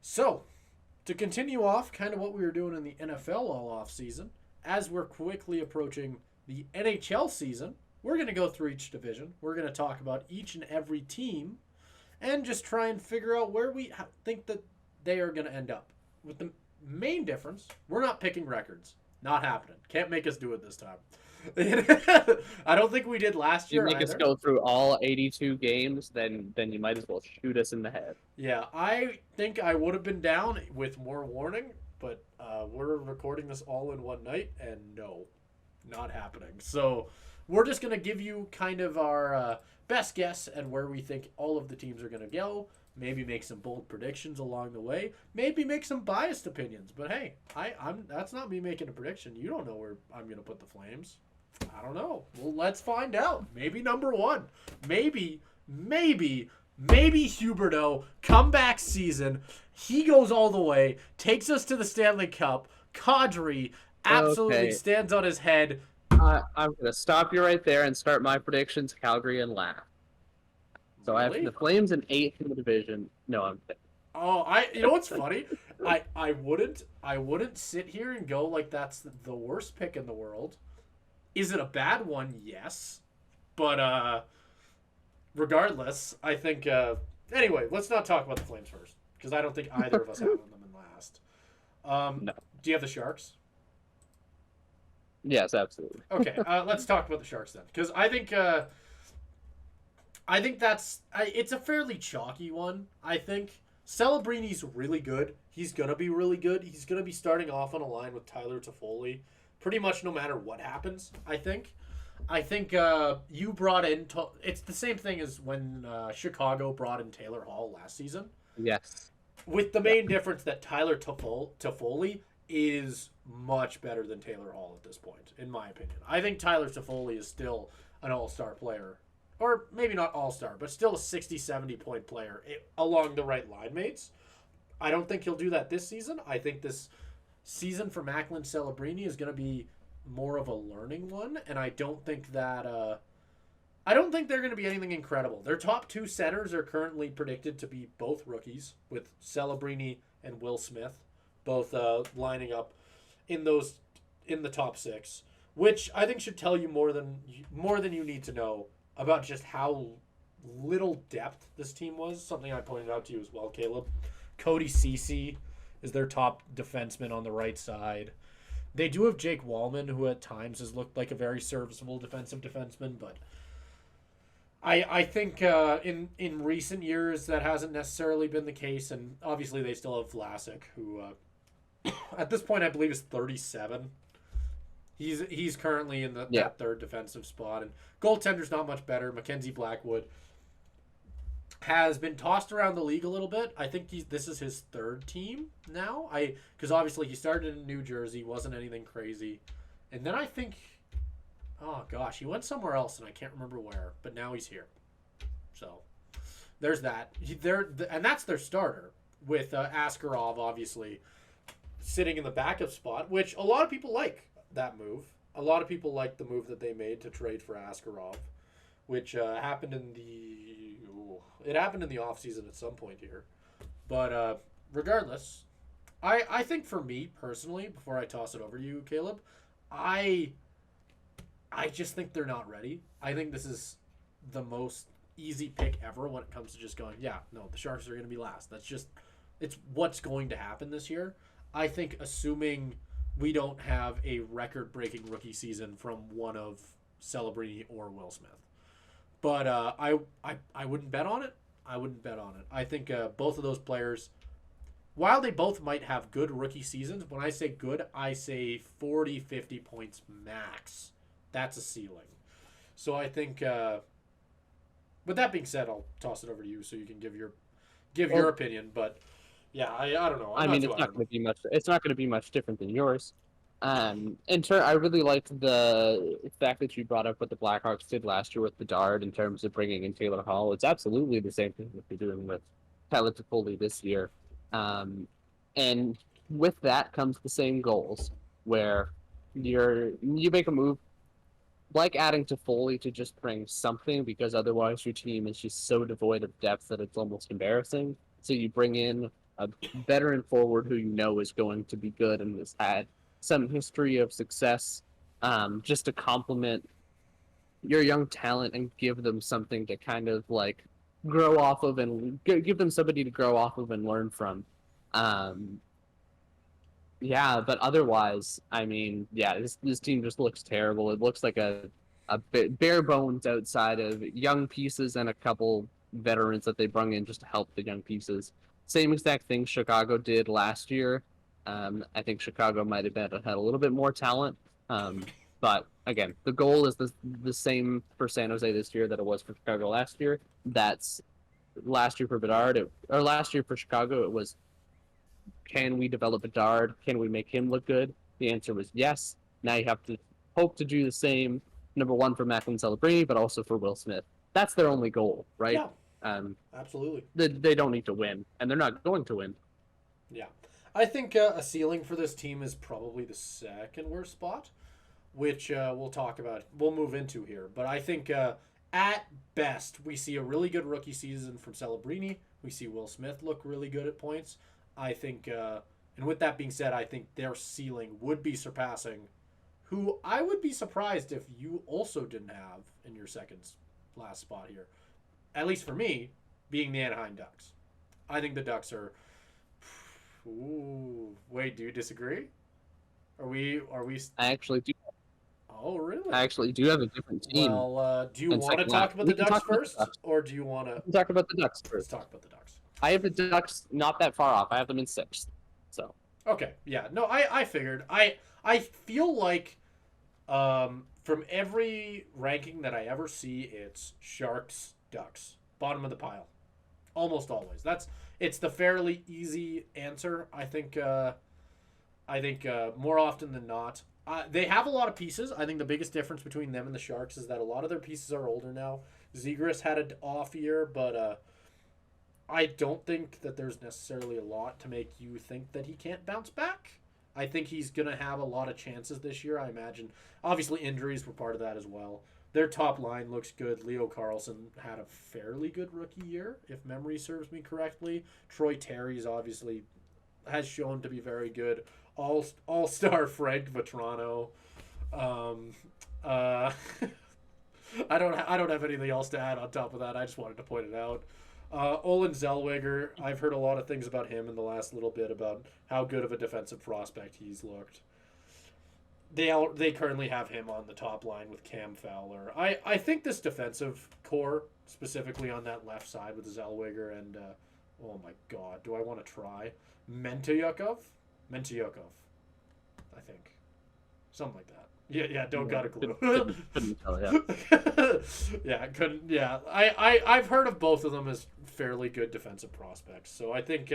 So, to continue off kind of what we were doing in the NFL all off season, as we're quickly approaching the NHL season, we're going to go through each division. We're going to talk about each and every team and just try and figure out where we think that they are going to end up. With the main difference, we're not picking records. Not happening. Can't make us do it this time. I don't think we did last You year make us either. go through all 82 games, then you might as well shoot us in the head. Yeah, I think I would have been down with more warning, but we're recording this all in one night, and no, not happening. So we're just going to give you kind of our best guess at where we think all of the teams are going to go. Maybe make some bold predictions along the way. Maybe make some biased opinions. But hey, I'm that's not me making a prediction. You don't know where I'm going to put the Flames. I don't know. Well, let's find out. Maybe number one. Maybe Huberto comeback season. He goes all the way, takes us to the Stanley Cup. Kadri absolutely Okay, stands on his head. I'm going to stop you right there and start my predictions, Calgary and laugh. So I have Really? the Flames in 8th in the division. No, I'm kidding. Oh, you know what's funny? I wouldn't sit here and go like that's the worst pick in the world. Is it a bad one? Yes. But regardless, I think anyway, let's not talk about the Flames first because I don't think either of us have them in last. No. Do you have the Sharks? Yes, absolutely. Okay, let's talk about the Sharks then, because I think that's it's a fairly chalky one. I think Celebrini's really good. He's gonna be really good. He's gonna be starting off on a line with Tyler Toffoli, pretty much no matter what happens. I think. You brought in. It's the same thing as when Chicago brought in Taylor Hall last season, Yes. with the Yeah. main difference that Tyler Toffoli is much better than Taylor Hall at this point, in my opinion. I think Tyler Toffoli is still an all-star player. Or maybe not all-star, but still a 60, 70 point player along the right line mates. I don't think he'll do that this season. I think this season for Macklin Celebrini is going to be more of a learning one, and I don't think they're going to be anything incredible. Their top two centers are currently predicted to be both rookies, with Celebrini and Will Smith, both lining up in those in the top six, which I think should tell you more than you need to know about just how little depth this team was. Something I pointed out to you as well, Caleb. Cody Ceci is their top defenseman on the right side. They do have Jake Wallman, who at times has looked like a very serviceable defensive defenseman, but I think in recent years that hasn't necessarily been the case, and obviously they still have Vlasic, who at this point I believe is 37. He's currently in Yeah. that third defensive spot, and goaltender's not much better. Mackenzie Blackwood has been tossed around the league a little bit. I think this is his third team now. Because obviously he started in New Jersey, wasn't anything crazy, and then I think, oh gosh, he went somewhere else and I can't remember where, but now he's here. So there's that. And that's their starter with Askarov obviously sitting in the backup spot, which a lot of people like that move. A lot of people like the move that they made to trade for Askarov, which happened in it happened in the offseason at some point here. But regardless, I think for me personally, before I toss it over to you, Caleb, I I just think they're not ready. I think this is the most easy pick ever when it comes to just going, yeah, no, the Sharks are going to be last. It's what's going to happen this year. I think assuming we don't have a record-breaking rookie season from one of Celebrini or Will Smith. But I wouldn't bet on it. I wouldn't bet on it. I think both of those players, while they both might have good rookie seasons, when I say good, I say 40, 50 points max. That's a ceiling. So I think, with that being said, I'll toss it over to you so you can give your Well, opinion. But yeah, I don't know. I'm I not mean, too it's high not on going them. to be much. It's not going to be much different than yours. I really like the fact that you brought up what the Blackhawks did last year with Bedard in terms of bringing in Taylor Hall. It's absolutely the same thing that they're doing with Tyler Toffoli this year. Um, and with that comes the same goals, where you make a move like adding Toffoli to just bring something, because otherwise your team is just so devoid of depth that it's almost embarrassing. So you bring in a veteran forward who you know is going to be good and has had some history of success, just to complement your young talent and give them something to kind of like grow off of and give them somebody to grow off of and learn from. Um, yeah, but otherwise, I mean, yeah, this team just looks terrible. It looks like a bit bare bones outside of young pieces and a couple veterans that they brought in just to help the young pieces. Same exact thing Chicago did last year. I think Chicago might have had a little bit more talent. But again, the goal is the same for San Jose this year that it was for Chicago last year. That's last year for Bedard, or last year for Chicago. It was, can we develop Bedard? Can we make him look good? The answer was yes. Now you have to hope to do the same. Number one for Macklin Celebrini, but also for Will Smith. That's their only goal, right? Yeah, absolutely. They don't need to win, and they're not going to win. Yeah. I think a ceiling for this team is probably the second worst spot, which we'll talk about. We'll move into here. But I think at best, we see a really good rookie season from Celebrini. We see Will Smith look really good at points. I think, and with that being said, I think their ceiling would be surpassing who I would be surprised if you also didn't have in your second last spot here. At least for me, being the Anaheim Ducks. I think the Ducks are... Ooh, wait, do you disagree? Are we... I actually do. Oh, really? I actually do have a different team. Well, do you want to talk about the Ducks first? Or do you want to... Talk about the Ducks Let's first. talk about the Ducks. I have the Ducks not that far off. I have them in sixth. So... Okay, yeah. No, I figured. I feel like from every ranking that I ever see, it's Sharks, Ducks. Bottom of the pile. Almost always. It's the fairly easy answer. I think more often than not. They have a lot of pieces. I think the biggest difference between them and the Sharks is that a lot of their pieces are older now. Zegras had an off year, but I don't think that there's necessarily a lot to make you think that he can't bounce back. I think he's going to have a lot of chances this year, I imagine. Obviously, injuries were part of that as well. Their top line looks good. Leo Carlsson had a fairly good rookie year, if memory serves me correctly. Troy Terry's obviously has shown to be very good. All-star Frank Vetrano. I don't have anything else to add on top of that. I just wanted to point it out. Olin Zellweger, I've heard a lot of things about him in the last little bit about how good of a defensive prospect he's looked. They currently have him on the top line with Cam Fowler. I think this defensive core, specifically on that left side with Zellweger and, oh my god, do I want to try? Menteyukov, I think. Something like that. Yeah, don't got a clue. Couldn't tell, yeah. Yeah, couldn't. Yeah, I've heard of both of them as fairly good defensive prospects, so I think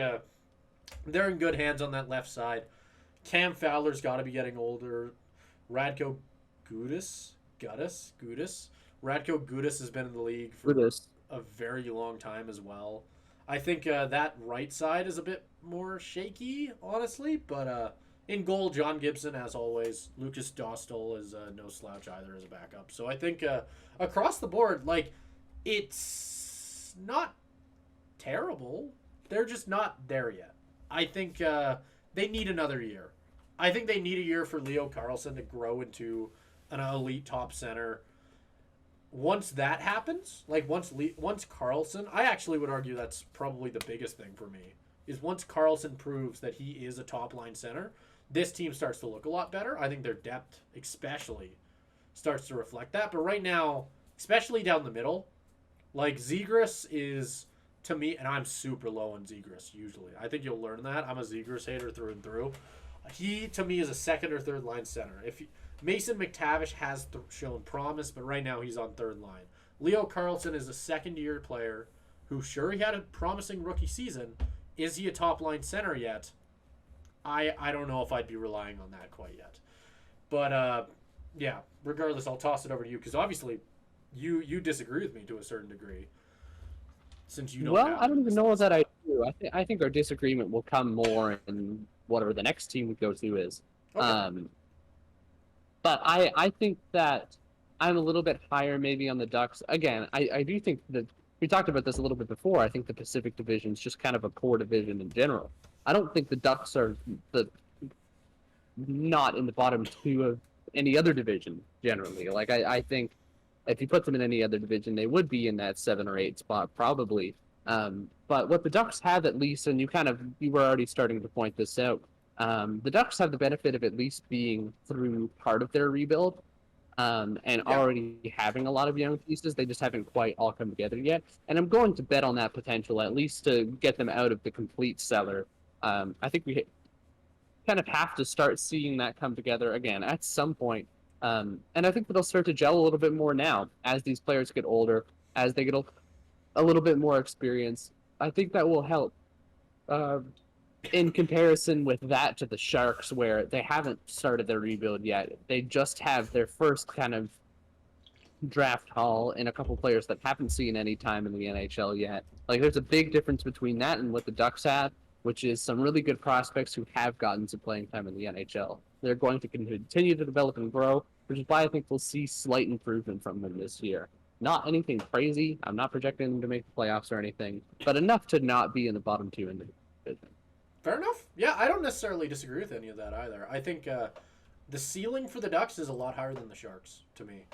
they're in good hands on that left side. Cam Fowler's got to be getting older. Radko Gudas. Radko Gudas has been in the league for a very long time as well. I think that right side is a bit more shaky, honestly, but in goal, John Gibson, as always. Lucas Dostal is no slouch either as a backup. So I think across the board, like, it's not terrible. They're just not there yet. I think they need another year. I think they need a year for Leo Carlsson to grow into an elite top center. Once that happens, like once Carlsson, I actually would argue that's probably the biggest thing for me, is once Carlsson proves that he is a top-line center, this team starts to look a lot better. I think their depth especially starts to reflect that. But right now, especially down the middle, like Zegras is, to me, and I'm super low on Zegras usually. I think you'll learn that. I'm a Zegras hater through and through. He, to me, is a second or third line center. Mason McTavish has shown promise, but right now he's on third line. Leo Carlsson is a second-year player who, sure, he had a promising rookie season. Is he a top-line center yet? I don't know if I'd be relying on that quite yet. But, yeah, regardless, I'll toss it over to you, because obviously you disagree with me to a certain degree. Since you don't I don't even know that I do. I think our disagreement will come more in whatever the next team we go to is. Okay. But I think that I'm a little bit higher maybe on the Ducks. Again, I do think that we talked about this a little bit before. I think the Pacific Division is just kind of a poor division in general. I don't think the Ducks are the not in the bottom two of any other division generally. Like I think if you put them in any other division, they would be in that 7 or 8 spot probably. But what the Ducks have at least, and you were already starting to point this out, the Ducks have the benefit of at least being through part of their rebuild. And already having a lot of young pieces, they just haven't quite all come together yet. And I'm going to bet on that potential, at least to get them out of the complete cellar. I think we kind of have to start seeing that come together again at some point. And I think that'll start to gel a little bit more now as these players get older, as they get a little bit more experience. I think that will help. In comparison with that to the Sharks, where they haven't started their rebuild yet. They just have their first kind of draft haul and a couple players that haven't seen any time in the NHL yet. Like, there's a big difference between that and what the Ducks have, which is some really good prospects who have gotten some playing time in the NHL. They're going to continue to develop and grow, which is why I think we'll see slight improvement from them this year. Not anything crazy. I'm not projecting them to make the playoffs or anything, but enough to not be in the bottom two in the division. Fair enough. Yeah, I don't necessarily disagree with any of that either. I think the ceiling for the Ducks is a lot higher than the Sharks, to me.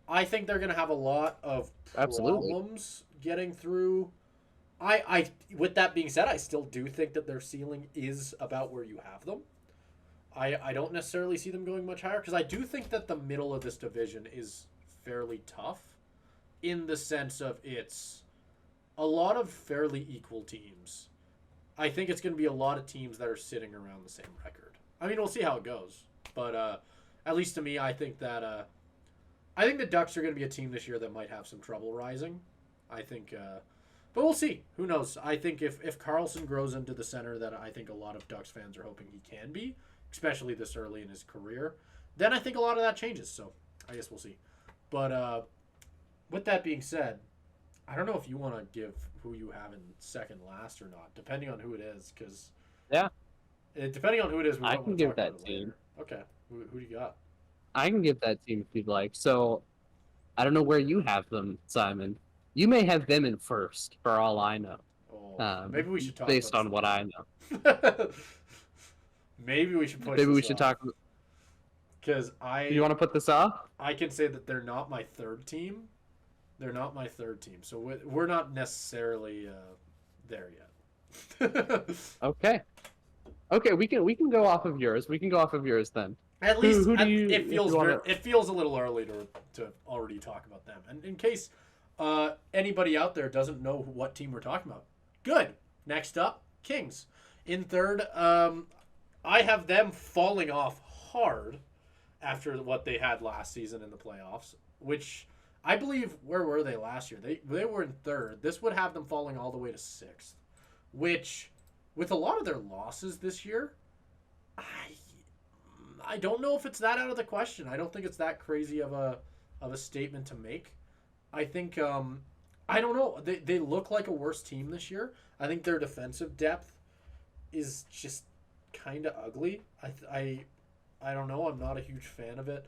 I think they're going to have a lot of problems getting through. With that being said, I still do think that their ceiling is about where you have them. I don't necessarily see them going much higher, because I do think that the middle of this division is fairly tough in the sense of it's a lot of fairly equal teams. I think it's going to be a lot of teams that are sitting around the same record. I mean, we'll see how it goes. But at least to me, I think that I think the Ducks are going to be a team this year that might have some trouble rising. I think, but we'll see. Who knows? I think if Carlson grows into the center that I think a lot of Ducks fans are hoping he can be, especially this early in his career, then I think a lot of that changes. So I guess we'll see. But with that being said, I don't know if you want to give who you have in second last or not, depending on who it is, because depending on who it is, I can give that team. Okay, who do you got? I can give that team if you'd like. So I don't know where you have them, Simon. You may have them in first, for all I know. Oh, maybe we should talk based on what I know. Maybe we should push. Maybe we should talk. Because You want to put this off? I can say that they're not my third team. They're not my third team, so we're not necessarily there yet. Okay, we can go off of yours. We can go off of yours then. At least it feels a little early to already talk about them. And in case anybody out there doesn't know what team we're talking about, good. Next up, Kings. In third, I have them falling off hard after what they had last season in the playoffs, which I believe, where were they last year? They were in third. This would have them falling all the way to sixth, which, with a lot of their losses this year, I don't know if it's that out of the question. I don't think it's that crazy of a statement to make. I think I don't know. They look like a worse team this year. I think their defensive depth is just kind of ugly. I don't know. I'm not a huge fan of it.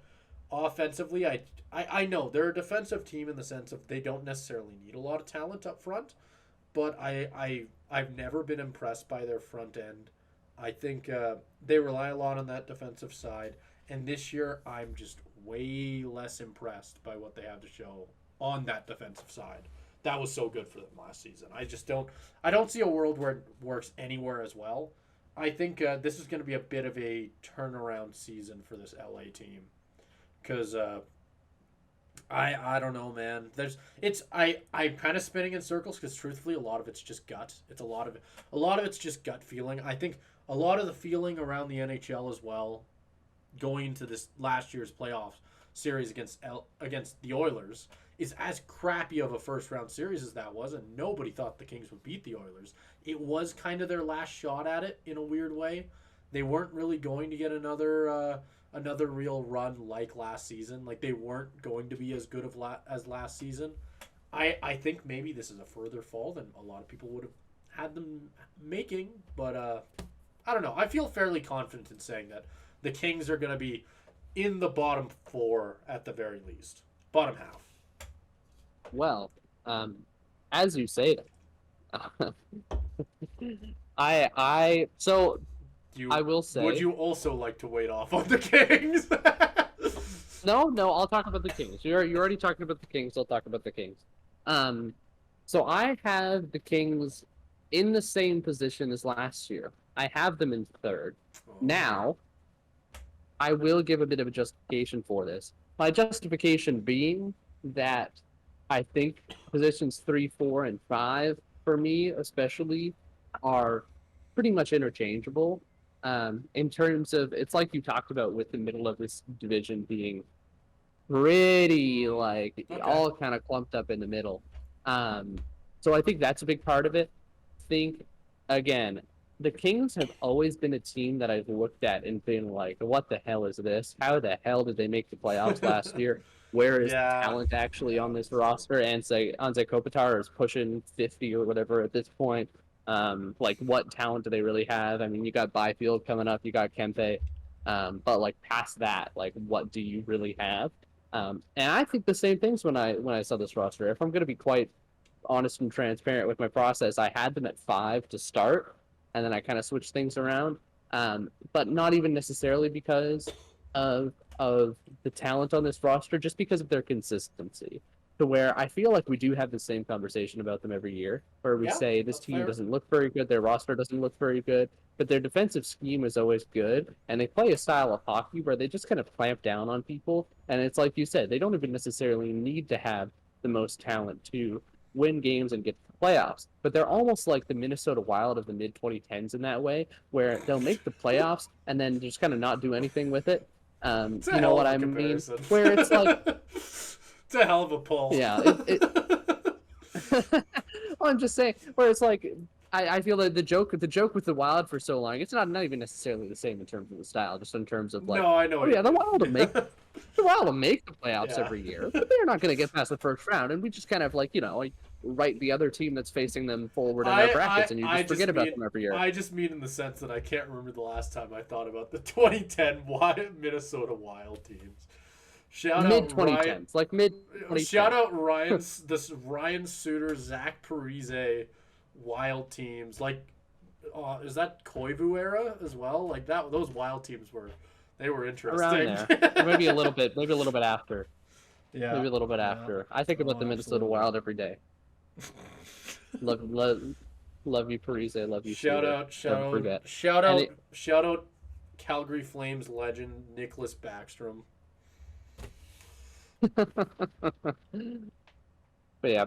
Offensively, I know they're a defensive team in the sense of they don't necessarily need a lot of talent up front, but I've never been impressed by their front end. I think they rely a lot on that defensive side, and this year I'm just way less impressed by what they have to show on that defensive side. That was so good for them last season. I don't see a world where it works anywhere as well. I think this is going to be a bit of a turnaround season for this LA team. Because I don't know, man. I'm kind of spinning in circles because truthfully, a lot of it's just gut. It's a lot of it's just gut feeling. I think a lot of the feeling around the NHL as well, going into this last year's playoff series against the Oilers, is as crappy of a first round series as that was, and nobody thought the Kings would beat the Oilers. It was kind of their last shot at it in a weird way. They weren't really going to get another real run like last season. Like, they weren't going to be as good as last season. I think maybe this is a further fall than a lot of people would have had them making, but I don't know. I feel fairly confident in saying that the Kings are going to be in the bottom four at the very least. Bottom half. Well, as you say that, so I will say. Would you also like to wait off on the Kings? No, I'll talk about the Kings. You're already talking about the Kings. I'll talk about the Kings. Um, so I have the Kings in the same position as last year. I have them in third. Now, I will give a bit of a justification for this. My justification being that I think positions 3, 4, and 5 for me, especially, are pretty much interchangeable. In terms of, it's like you talked about with the middle of this division being pretty like all kind of clumped up in the middle. So I think that's a big part of it. Think again, the Kings have always been a team that I've looked at and been like, what the hell is this? How the hell did they make the playoffs last year? Where is the talent actually on this roster? And say Anze Kopitar is pushing 50 or whatever at this point. Like what talent do they really have? I mean, you got Byfield coming up, you got Kempe, but like past that, like what do you really have? And I think the same things when I saw this roster. If I'm going to be quite honest and transparent with my process, I had them at 5 to start, and then I kind of switched things around. But not even necessarily because of the talent on this roster, just because of their consistency. To where I feel like we do have the same conversation about them every year, where we say this team doesn't look very good, their roster doesn't look very good, but their defensive scheme is always good, and they play a style of hockey where they just kind of clamp down on people, and it's like you said, they don't even necessarily need to have the most talent to win games and get to the playoffs, but they're almost like the Minnesota Wild of the mid-2010s in that way, where they'll make the playoffs and then just kind of not do anything with it. You know what I mean? Where it's like... It's a hell of a pull. Yeah. Well, I'm just saying, where it's like, I feel like the joke with the Wild for so long, it's not even necessarily the same in terms of the style, just in terms of like, no, I know. Oh, yeah, the Wild will make the playoffs every year, but they're not going to get past the first round, and we just kind of like, like write the other team that's facing them forward in our brackets, and you just forget about them every year. I just mean in the sense that I can't remember the last time I thought about the 2010 Minnesota Wild teams. Mid 2010s, like mid 2010s. Shout out Ryan Suter, Zach Parise, Wild teams. Like, is that Koivu era as well? Like that, those Wild teams were interesting. Around there, maybe a little bit after. Yeah, maybe a little bit after. I think about the Minnesota Wild every day. love you, Parise. Love you. Shout out, Calgary Flames legend Nicholas Backstrom. But yeah,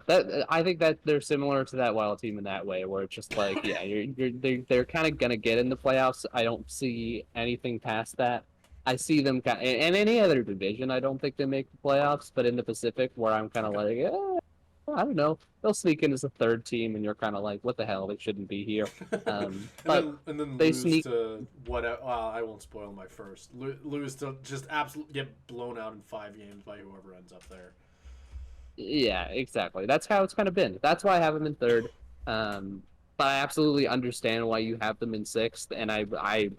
I think that they're similar to that Wild team in that way, where it's just like, they're kind of gonna get in the playoffs. I don't see anything past that. I see them in any other division. I don't think they make the playoffs, but in the Pacific, where I'm kind of like, I don't know, they'll sneak in as a third team, and you're kind of like, what the hell? They shouldn't be here. And then they sneak to what? I won't spoil my first. Lose to just absolutely get blown out in 5 games by whoever ends up there. Yeah, exactly. That's how it's kind of been. That's why I have them in third. But I absolutely understand why you have them in 6th, and I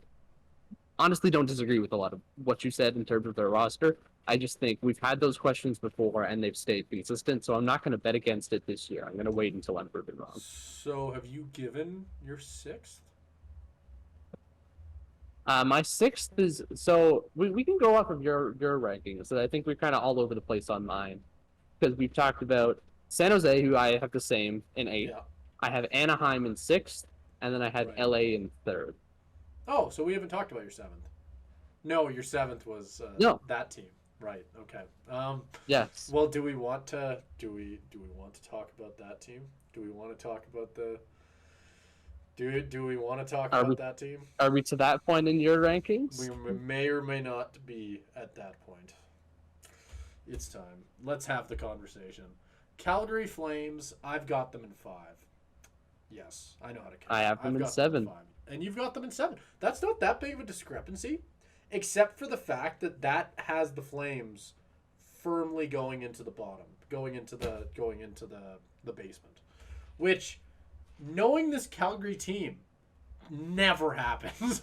honestly don't disagree with a lot of what you said in terms of their roster. I just think we've had those questions before, and they've stayed consistent, so I'm not going to bet against it this year. I'm going to wait until I'm proven wrong. So have you given your 6th? My 6th is... So we can go off of your rankings. So I think we're kind of all over the place on mine. Because we've talked about San Jose, who I have the same, in 8th. Yeah. I have Anaheim in 6th, and then I had LA in 3rd. Oh, so we haven't talked about your 7th. No, your 7th was that team. Right. Okay. Yes. Well, do we want to talk about that team? Do we want to talk about the? Do we want to talk about that team? Are we to that point in your rankings? We may or may not be at that point. It's time. Let's have the conversation. Calgary Flames. I've got them in 5. Yes, I know how to count. I have them in 7. And you've got them in 7. That's not that big of a discrepancy. Except for the fact that has the Flames firmly going into the bottom, going into the basement, which, knowing this Calgary team, never happens.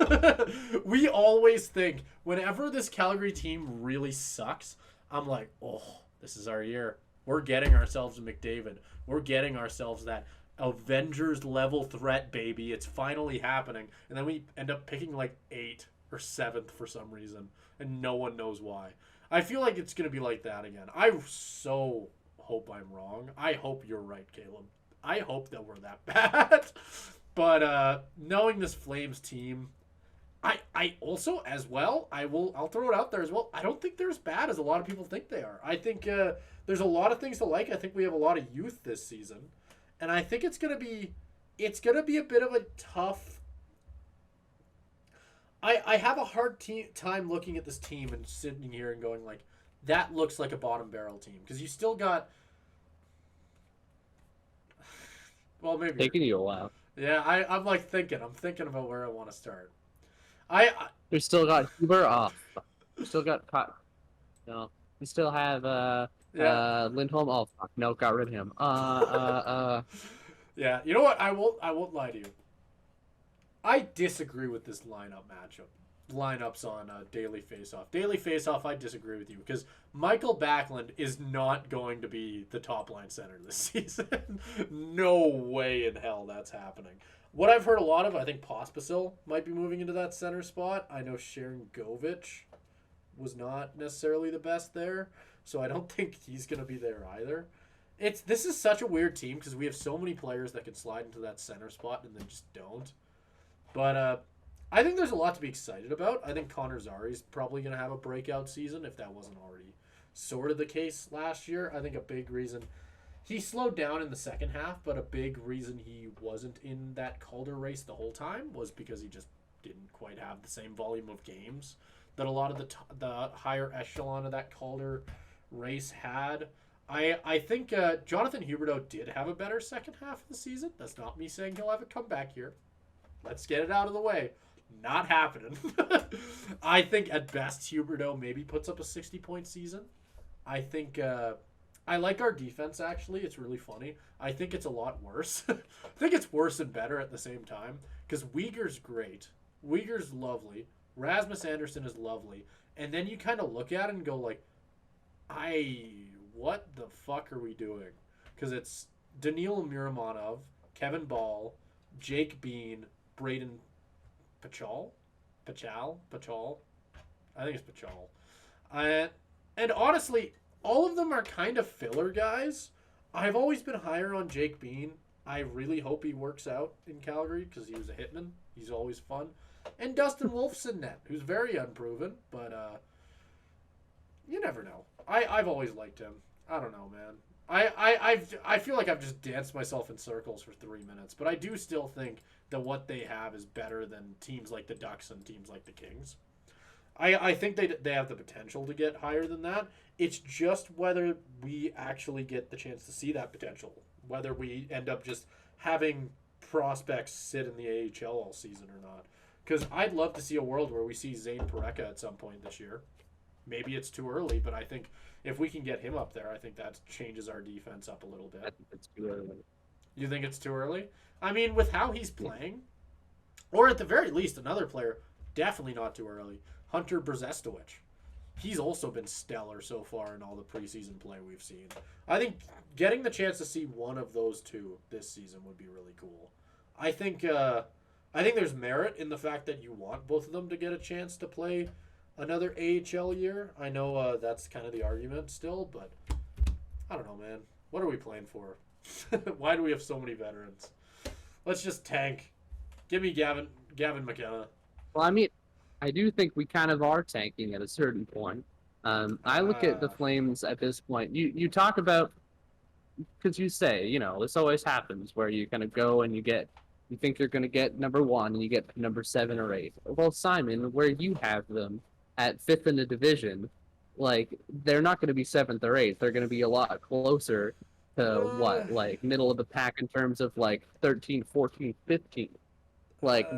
We always think whenever this Calgary team really sucks, I'm like, oh, this is our year. we're getting ourselves a McDavid. We're getting ourselves that Avengers level threat, baby. It's finally happening. And then we end up picking like 8th or 7th for some reason, and no one knows why. I feel like it's going to be like that again. I so hope I'm wrong. I hope you're right, Caleb. I hope that we're that bad. But knowing this Flames team, I also as well, I'll throw it out there as well. I don't think they're as bad as a lot of people think they are. I think there's a lot of things to like. I think we have a lot of youth this season, and I think it's gonna be a bit of a tough. I have a hard time looking at this team and sitting here and going like, that looks like a bottom barrel team because you still got. Well, maybe Taking you a while. Yeah, I'm like thinking. I'm thinking about where I want to start. We still got Huber off. We still got no. We still have Lindholm. Oh fuck, no, got rid of him. Yeah, you know what? I won't lie to you. I disagree with this lineups on Daily Faceoff. Daily Faceoff, I disagree with you because Michael Backlund is not going to be the top line center this season. No way in hell that's happening. What I've heard a lot of, I think Pospisil might be moving into that center spot. I know Sharon Govich was not necessarily the best there, so I don't think he's going to be there either. This is such a weird team because we have so many players that can slide into that center spot and then just don't. But I think there's a lot to be excited about. I think Connor Zari's probably going to have a breakout season if that wasn't already sort of the case last year. I think a big reason he slowed down in the second half, but a big reason he wasn't in that Calder race the whole time was because he just didn't quite have the same volume of games that a lot of the higher echelon of that Calder race had. I think Jonathan Huberdeau did have a better second half of the season. That's not me saying he'll have a comeback here. Let's get it out of the way. Not happening. I think at best Huberdeau maybe puts up a 60-point season. I think I like our defense, actually. It's really funny. I think it's a lot worse. I think it's worse and better at the same time because Uyghur's great. Uyghur's lovely. Rasmus Anderson is lovely. And then you kind of look at it and go like, what the fuck are we doing? Because it's Daniil Muramanov, Kevin Ball, Jake Bean, Braden Pachal. I think it's Pachal. And honestly, all of them are kind of filler guys. I've always been higher on Jake Bean. I really hope he works out in Calgary because he was a hitman. He's always fun. And Dustin Wolfson net, who's very unproven, but you never know. I've always liked him. I don't know, man. I feel like I've just danced myself in circles for 3 minutes, but I do still think that what they have is better than teams like the Ducks and teams like the Kings. I think they have the potential to get higher than that. It's just whether we actually get the chance to see that potential, whether we end up just having prospects sit in the AHL all season or not. Because I'd love to see a world where we see Zane Parekha at some point this year. Maybe it's too early, but I think if we can get him up there, I think that changes our defense up a little bit. I think it's too early. You think it's too early? I mean, with how he's playing, or at the very least, another player, definitely not too early. Hunter Brzestowicz. He's also been stellar so far in all the preseason play we've seen. I think getting the chance to see one of those two this season would be really cool. I think there's merit in the fact that you want both of them to get a chance to play another AHL year. I know that's kind of the argument still, but I don't know, man. What are we playing for? Why do we have so many veterans? Let's just tank. Give me Gavin McKenna. Well, I mean, I do think we kind of are tanking at a certain point. I look at the Flames at this point. You talk about, because you say, this always happens where you kind of go and you think you're going to get number 1 and you get number 7 or 8. Well, Simon, where you have them at 5th in the division, like, they're not going to be 7th or 8th. They're going to be a lot closer to middle of the pack in terms of 13, 14, 15.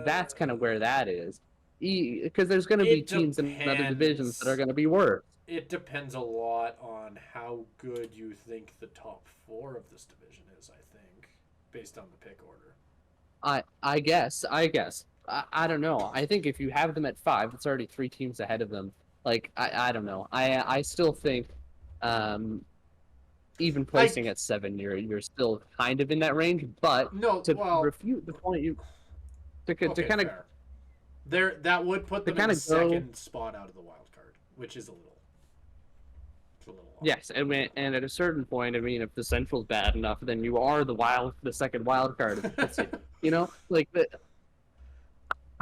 That's kind of where that is. Because there's going to be teams in other divisions that are going to be worse. It depends a lot on how good you think the top 4 of this division is, I think, based on the pick order. I guess. I don't know. I think if you have them at 5, it's already 3 teams ahead of them. I don't know. I still think even placing at 7, you're still kind of in that range. But No, to well, refute the point you to okay, kind of fair. That would put them in the go. second spot out of the wild card, which is it's a little off. Yes, and at a certain point, I mean, if the Central's bad enough, then you are the second wild card. You know, like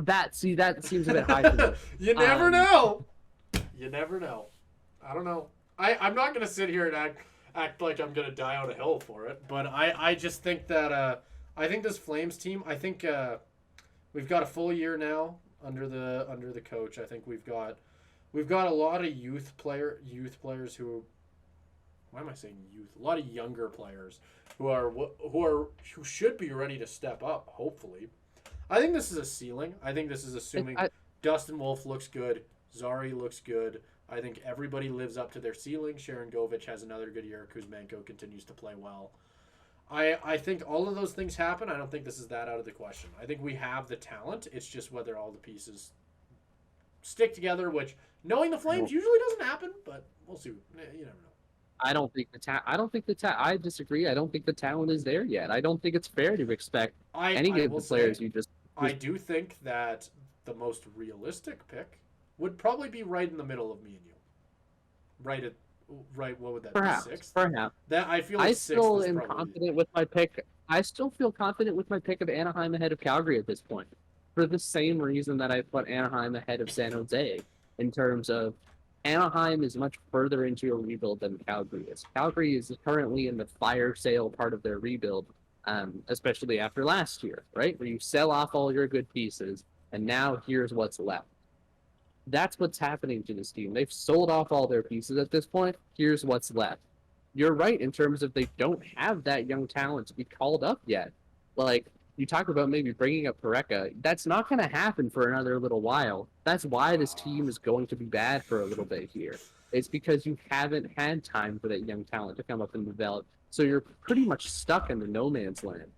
that. See, that seems a bit high for me. You never know. You never know. I don't know. I'm not gonna sit here and act like I'm gonna die on a hill for it, but I just think that I think this Flames team. I think we've got a full year now under the coach. I think we've got a lot of youth players who. Why am I saying youth? A lot of younger players who should be ready to step up. Hopefully, I think this is a ceiling. I think this is assuming Dustin Wolf looks good, Zari looks good. I think everybody lives up to their ceiling. Sharon Govich has another good year. Kuzmenko continues to play well. I think all of those things happen. I don't think this is that out of the question. I think we have the talent. It's just whether all the pieces stick together, which knowing the Flames usually doesn't happen, but we'll see. You never know. I disagree. I don't think the talent is there yet. I don't think it's fair to expect any of the players you just. I do think that the most realistic pick would probably be right in the middle of me and you. What would that Perhaps, be? Sixth? perhaps. That I feel like I sixth still is am probably... confident with my pick. I still feel confident with my pick of Anaheim ahead of Calgary at this point, for the same reason that I put Anaheim ahead of San Jose, in terms of Anaheim is much further into a rebuild than Calgary is. Calgary is currently in the fire sale part of their rebuild, especially after last year, right? Where you sell off all your good pieces, and now here's what's left. That's what's happening to this team. They've sold off all their pieces at this point. Here's what's left. You're right in terms of they don't have that young talent to be called up yet. Like, you talk about maybe bringing up Pareka. That's not going to happen for another little while. That's why this team is going to be bad for a little bit here. It's because you haven't had time for that young talent to come up and develop. So you're pretty much stuck in the no man's land.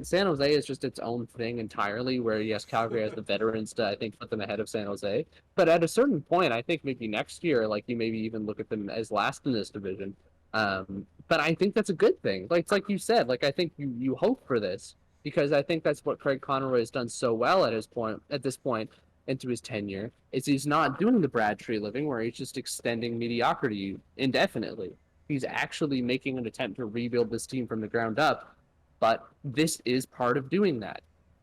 San Jose is just its own thing entirely, where yes, Calgary has the veterans to, I think, put them ahead of San Jose. But at a certain point, I think maybe next year, like, you maybe even look at them as last in this division. But I think that's a good thing. Like, it's like you said, like, I think you hope for this, because I think that's what Craig Conroy has done so well at this point into his tenure, is he's not doing the Brad Tree living where he's just extending mediocrity indefinitely. He's actually making an attempt to rebuild this team from the ground up. But this is part of doing that.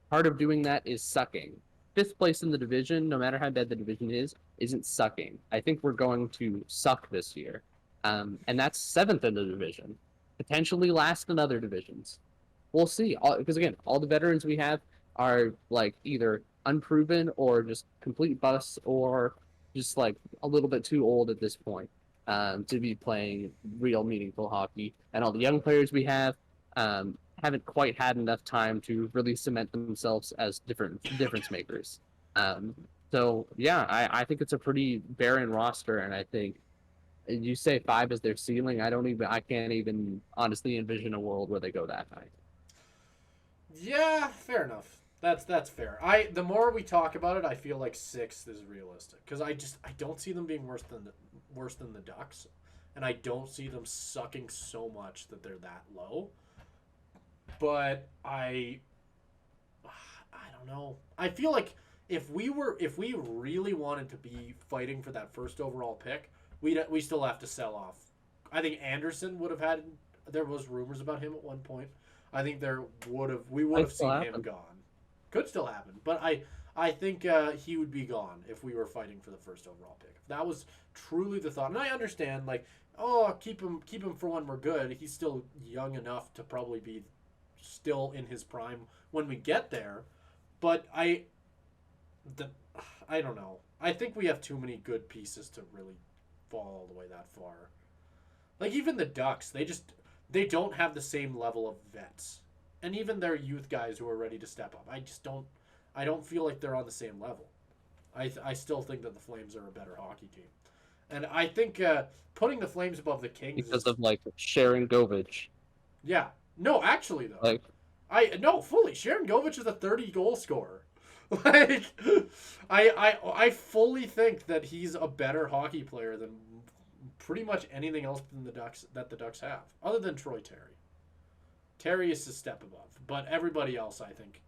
Part of doing that is sucking. 5th place in the division, no matter how bad the division is, isn't sucking. I think we're going to suck this year. And that's 7th in the division. Potentially last in other divisions. We'll see. Because again, all the veterans we have are like either unproven or just complete busts, or just like a little bit too old at this point to be playing real meaningful hockey. And all the young players we have haven't quite had enough time to really cement themselves as difference makers. So yeah, I think it's a pretty barren roster, and I think you say 5 is their ceiling. I can't even honestly envision a world where they go that high. Yeah, fair enough. That's fair. The more we talk about it, I feel like 6th is realistic, because I don't see them being worse than the Ducks, and I don't see them sucking so much that they're that low. But I don't know. I feel like if we really wanted to be fighting for that first overall pick, we still have to sell off. I think Anderson would have had. There was rumors about him at one point. I think we would have seen him gone. Could still happen, but I think he would be gone if we were fighting for the first overall pick. If that was truly the thought, and I understand, like, keep him for when we're good. He's still young enough to probably be still in his prime when we get there, but I don't know. I think we have too many good pieces to really fall all the way that far. Like, even the Ducks, they don't have the same level of vets, and even their youth guys who are ready to step up. I don't feel like they're on the same level. I still think that the Flames are a better hockey team, and I think putting the Flames above the Kings because of like Sharon Govich. Yeah. No, actually, though. Fully. Sharon Govich is a 30-goal scorer. Like, I fully think that he's a better hockey player than pretty much anything else than the Ducks have, other than Troy Terry. Terry is a step above, but everybody else, I think,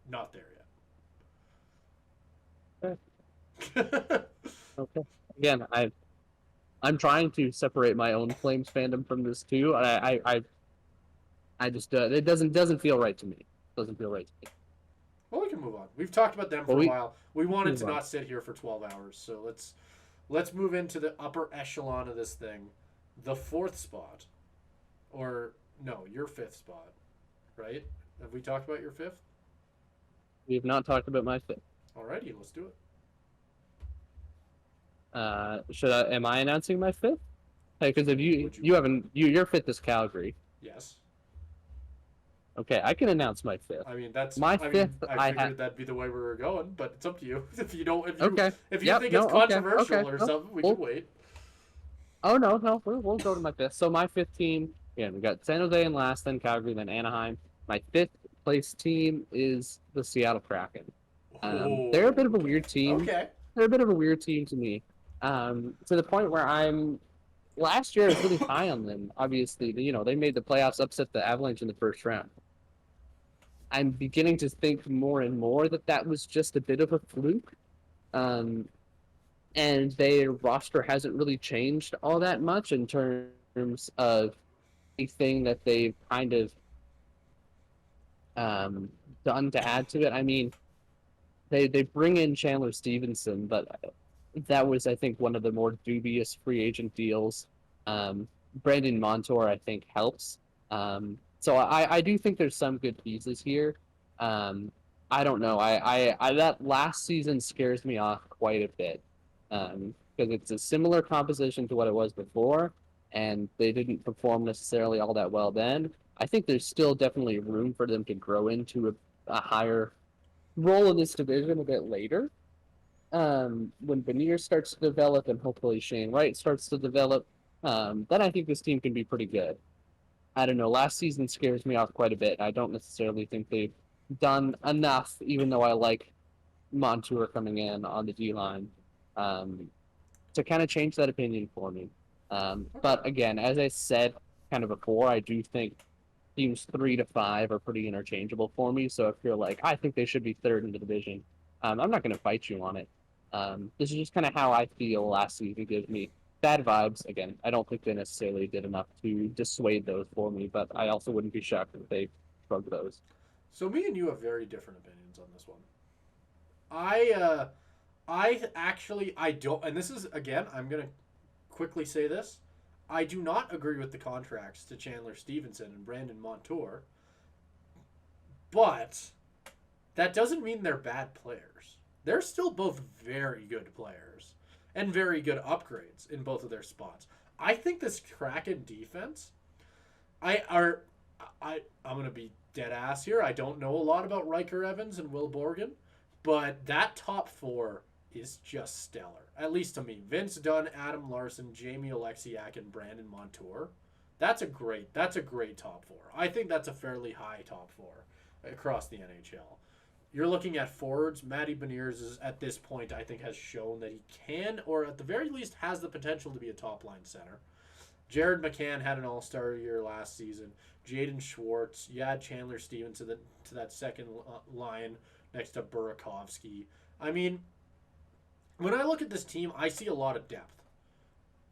not there yet. Okay. Again, I'm trying to separate my own Flames fandom from this too. I just it doesn't feel right to me. Doesn't feel right to me. Well, we can move on. We've talked about them for a while. We wanted to not sit here for 12 hours, so let's move into the upper echelon of this thing, the fourth spot, or no, your fifth spot, right? Have we talked about your fifth? We have not talked about my fifth. Alrighty, let's do it. Am I announcing my fifth? Hey, because if you haven't, your fifth is Calgary. Yes. Okay, I can announce my fifth. I mean, that's my fifth. I figured that'd be the way we were going, but it's up to you. If you think it's controversial or something, we can wait. Oh no, we'll go to my fifth. So my fifth team, yeah, we got San Jose in last, then Calgary, then Anaheim. My fifth place team is the Seattle Kraken. They're a bit of a weird team. Okay. They're a bit of a weird team to me. To the point where last year I was really high on them. Obviously, they made the playoffs, upset the Avalanche in the first round. I'm beginning to think more and more that was just a bit of a fluke. And their roster hasn't really changed all that much in terms of anything that they've kind of done to add to it. I mean, they bring in Chandler Stevenson, but that was, I think, one of the more dubious free agent deals. Brandon Montour, I think, helps. So I do think there's some good pieces here. I don't know. I that last season scares me off quite a bit because it's a similar composition to what it was before, and they didn't perform necessarily all that well then. I think there's still definitely room for them to grow into a higher role in this division a bit later. When Benier starts to develop and hopefully Shane Wright starts to develop, then I think this team can be pretty good. I don't know. Last season scares me off quite a bit. I don't necessarily think they've done enough, even though I like Montour coming in on the D-line, to kind of change that opinion for me. But again, as I said kind of before, I do think teams 3 to 5 are pretty interchangeable for me. So if you're like, I think they should be third in the division, I'm not going to fight you on it. This is just kind of how I feel last season gives me bad vibes. Again, I don't think they necessarily did enough to dissuade those for me, but I also wouldn't be shocked if they shrugged those. So me and you have very different opinions on this one. I don't, and this is, again, I'm going to quickly say this. I do not agree with the contracts to Chandler Stevenson and Brandon Montour, but that doesn't mean they're bad players. They're still both very good players and very good upgrades in both of their spots. I think this Kraken defense, I'm going to be dead ass here. I don't know a lot about Riker Evans and Will Borgen, but that top four is just stellar, at least to me. Vince Dunn, Adam Larson, Jamie Oleksiak, and Brandon Montour. That's a great top four. I think that's a fairly high top four across the NHL. You're looking at forwards. Matty Beniers is, at this point, I think, has shown that he can, or at the very least has the potential to be a top-line center. Jared McCann had an all-star year last season. Jaden Schwartz. You add Chandler Stevens to that second line next to Burakovsky. I mean, when I look at this team, I see a lot of depth.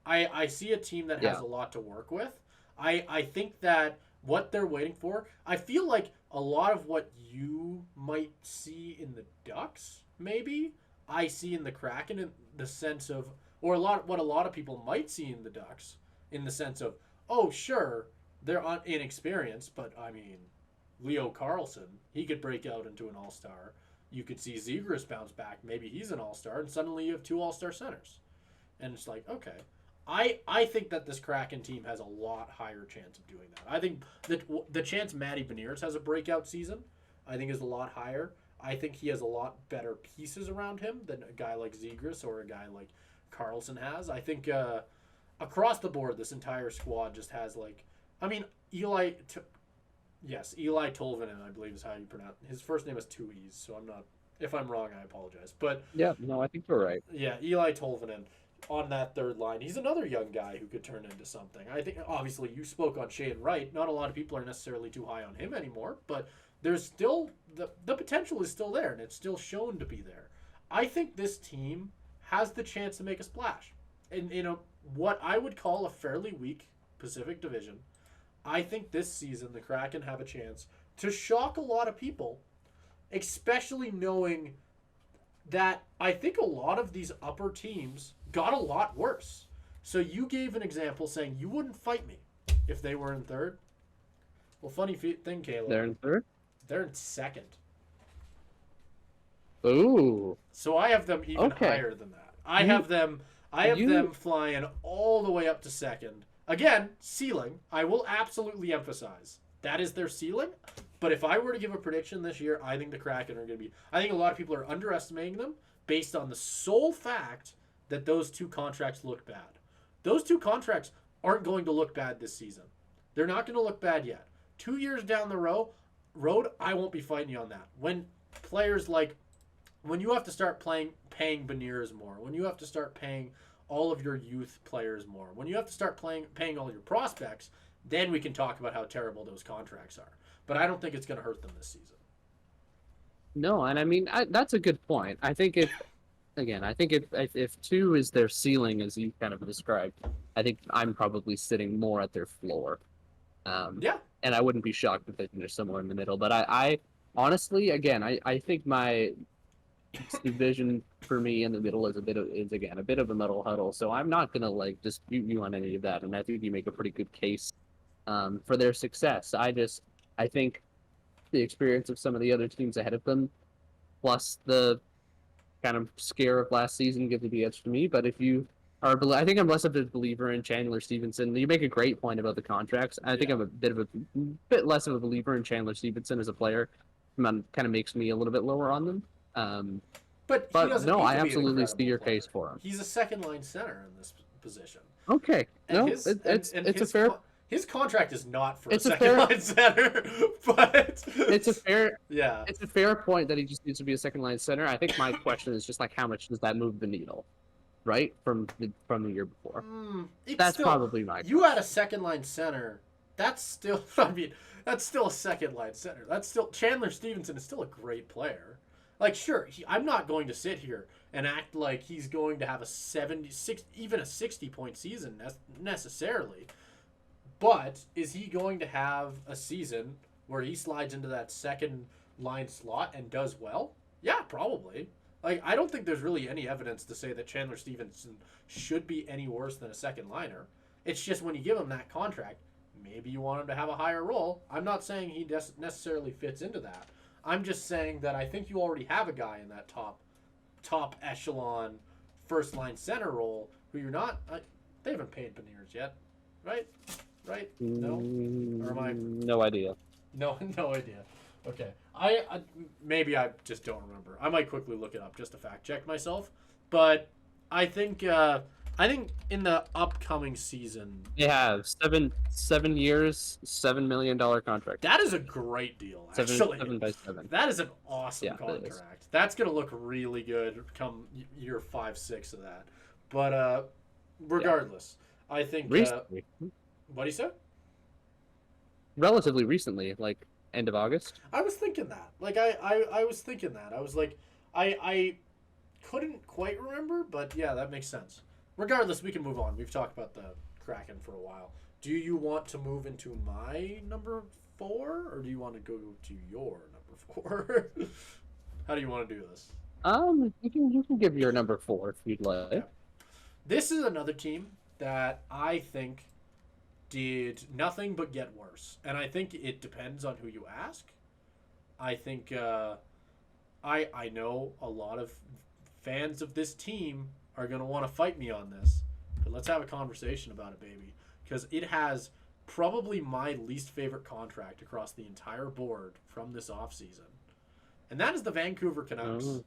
I see a team that has a lot to work with. I think that what they're waiting for, I feel like a lot of what you might see in the Ducks, maybe, I see in the Kraken in the sense of, or what a lot of people might see in the Ducks in the sense of, oh, sure, they're inexperienced, but I mean, Leo Carlson, he could break out into an all-star. You could see Zegras bounce back. Maybe he's an all-star, and suddenly you have 2 all-star centers. And it's like, okay. I think that this Kraken team has a lot higher chance of doing that. I think that the chance Matty Beniers has a breakout season, I think, is a lot higher. I think he has a lot better pieces around him than a guy like Zegras or a guy like Carlson has. I think across the board, this entire squad just has, like, I mean, Eli Tolvanen, I believe is how you pronounce it. His first name is 2 E's, so I'm not, if I'm wrong, I apologize. But yeah, no, I think you're right. Yeah, Eli Tolvanen. on that third line. He's another young guy who could turn into something. I think obviously you spoke on Shane Wright. Not a lot of people are necessarily too high on him anymore, but there's still the potential is still there, and it's still shown to be there. I think this team has the chance to make a splash in a what I would call a fairly weak Pacific Division. I think this season the Kraken have a chance to shock a lot of people, especially knowing that I think a lot of these upper teams got a lot worse. So you gave an example saying you wouldn't fight me if they were in third. Well, funny thing, Caleb. They're in third? They're in second. Ooh. So I have them even higher than that. I have them flying all the way up to second. Again, ceiling. I will absolutely emphasize. That is their ceiling. But if I were to give a prediction this year, I think the Kraken are going to be... I think a lot of people are underestimating them based on the sole fact that those two contracts look bad. Those two contracts aren't going to look bad this season. They're not going to look bad yet. 2 years down the road, I won't be fighting you on that. When players like... When you have to start paying Beniers more, when you have to start paying all of your youth players more, when you have to start paying all your prospects, then we can talk about how terrible those contracts are. But I don't think it's going to hurt them this season. No, and I mean that's a good point. I think if two is their ceiling, as you kind of described, I think I'm probably sitting more at their floor. Yeah. And I wouldn't be shocked if they finish somewhere in the middle. But I honestly, again, I think my division for me in the middle is a bit of a metal huddle. So I'm not gonna dispute you on any of that, and I think you make a pretty good case for their success. I think the experience of some of the other teams ahead of them, plus the kind of scare of last season, gives the edge to me. But if you are, I think I'm less of a believer in Chandler Stevenson. You make a great point about the contracts. I think I'm a bit less of a believer in Chandler Stevenson as a player. Kind of makes me a little bit lower on them. But no, I absolutely see your case for him. He's a second line center in this position. Okay, and no, it's a fair. His contract is not for a second line center, but it's a fair. Yeah, it's a fair point that he just needs to be a second line center. I think my question is just how much does that move the needle, right, from the year before? That's still, probably my. You had a second line center. That's still. I mean, that's still a second line center. That's still Chandler Stevenson is still a great player. Like, sure, I'm not going to sit here and act like he's going to have a 76, even a 60-point season necessarily. But is he going to have a season where he slides into that second line slot and does well? Yeah, probably. Like, I don't think there's really any evidence to say that Chandler Stevenson should be any worse than a second liner. It's just when you give him that contract, maybe you want him to have a higher role. I'm not saying he necessarily fits into that. I'm just saying that I think you already have a guy in that top echelon first line center role who you're not. They haven't paid Beniers yet, right? Right? No, or am I? No idea. No idea. Okay, I maybe I just don't remember. I might quickly look it up just to fact check myself. But I think in the upcoming season they have 7 years, $7 million contract. That is a great deal, actually. 7 by 7. That is an awesome contract. That's gonna look really good come year 5-6 of that. But regardless, I think recently. What do you say? Relatively recently, like end of August. I was thinking that. Like I was thinking that. I was like I couldn't quite remember, but yeah, that makes sense. Regardless, we can move on. We've talked about the Kraken for a while. Do you want to move into my number 4, or do you want to go to your number 4? How do you want to do this? You can give your number 4 if you'd like. Okay. This is another team that I think did nothing but get worse, and I think it depends on who you ask. I think I know a lot of fans of this team are going to want to fight me on this, but let's have a conversation about it, baby, because it has probably my least favorite contract across the entire board from this offseason, and that is the Vancouver Canucks. Okay.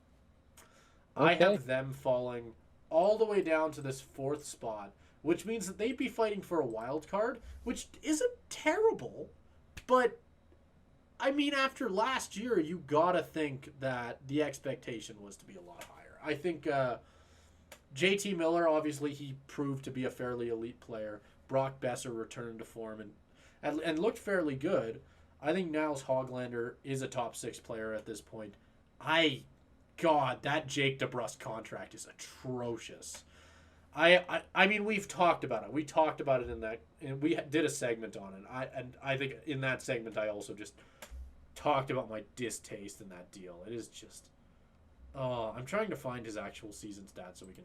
I have them falling all the way down to this 4th spot, which means that they'd be fighting for a wild card, which isn't terrible, but I mean, after last year, you gotta think that the expectation was to be a lot higher. I think JT Miller, obviously, he proved to be a fairly elite player. Brock Besser returned to form and looked fairly good. I think Niles Hoglander is a top 6 player at this point. God, that Jake DeBrusk contract is atrocious. I mean, we've talked about it. We talked about it and we did a segment on it. I think in that segment I also just talked about my distaste in that deal. It is just, I'm trying to find his actual season stats so we can,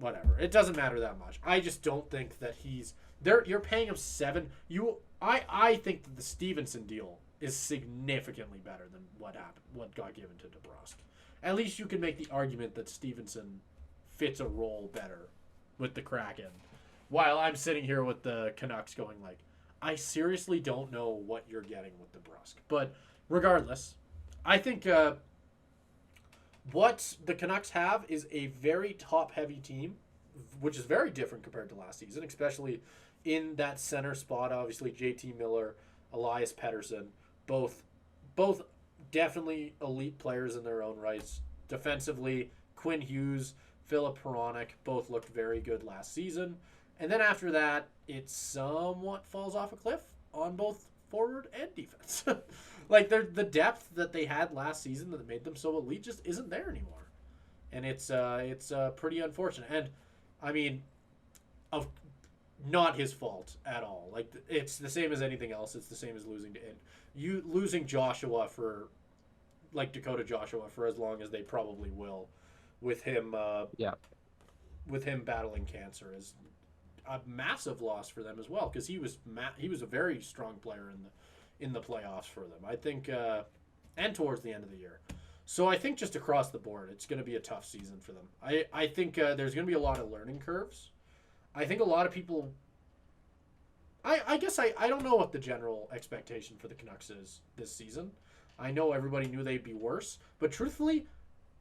whatever. It doesn't matter that much. I just don't think that he's there. You're paying him 7. I think that the Stevenson deal is significantly better than what got given to DeBrusk. At least you can make the argument that Stevenson fits a role better with the Kraken. While I'm sitting here with the Canucks going like, I seriously don't know what you're getting with DeBrusk. But regardless, I think what the Canucks have is a very top-heavy team, which is very different compared to last season, especially in that center spot. Obviously, JT Miller, Elias Peterson, both definitely elite players in their own rights. Defensively, Quinn Hughes, Philip Hronek both looked very good last season. And then after that, it somewhat falls off a cliff on both forward and defense. Like the depth that they had last season that made them so elite just isn't there anymore. And it's pretty unfortunate. And I mean, not his fault at all. Like it's the same as anything else. It's the same as losing Joshua for like Dakota Joshua for as long as they probably will, with him with him battling cancer is a massive loss for them as well, because he was a very strong player in the playoffs for them. I think and towards the end of the year. So I think just across the board, it's going to be a tough season for them. I think there's going to be a lot of learning curves. I think a lot of people. I guess I don't know what the general expectation for the Canucks is this season. I know everybody knew they'd be worse, but truthfully,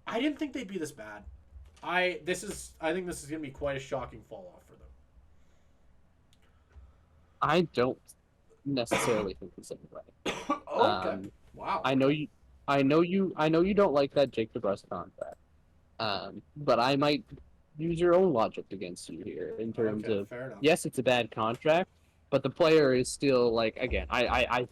I didn't think they'd be this bad. I think this is going to be quite a shocking fall off for them. I don't necessarily think the same way. Okay. Wow. I know you don't like that Jake DeBrusk contract. But I might use your own logic against you here in terms of, fair enough. yes, it's a bad contract, but the player is still like, again, I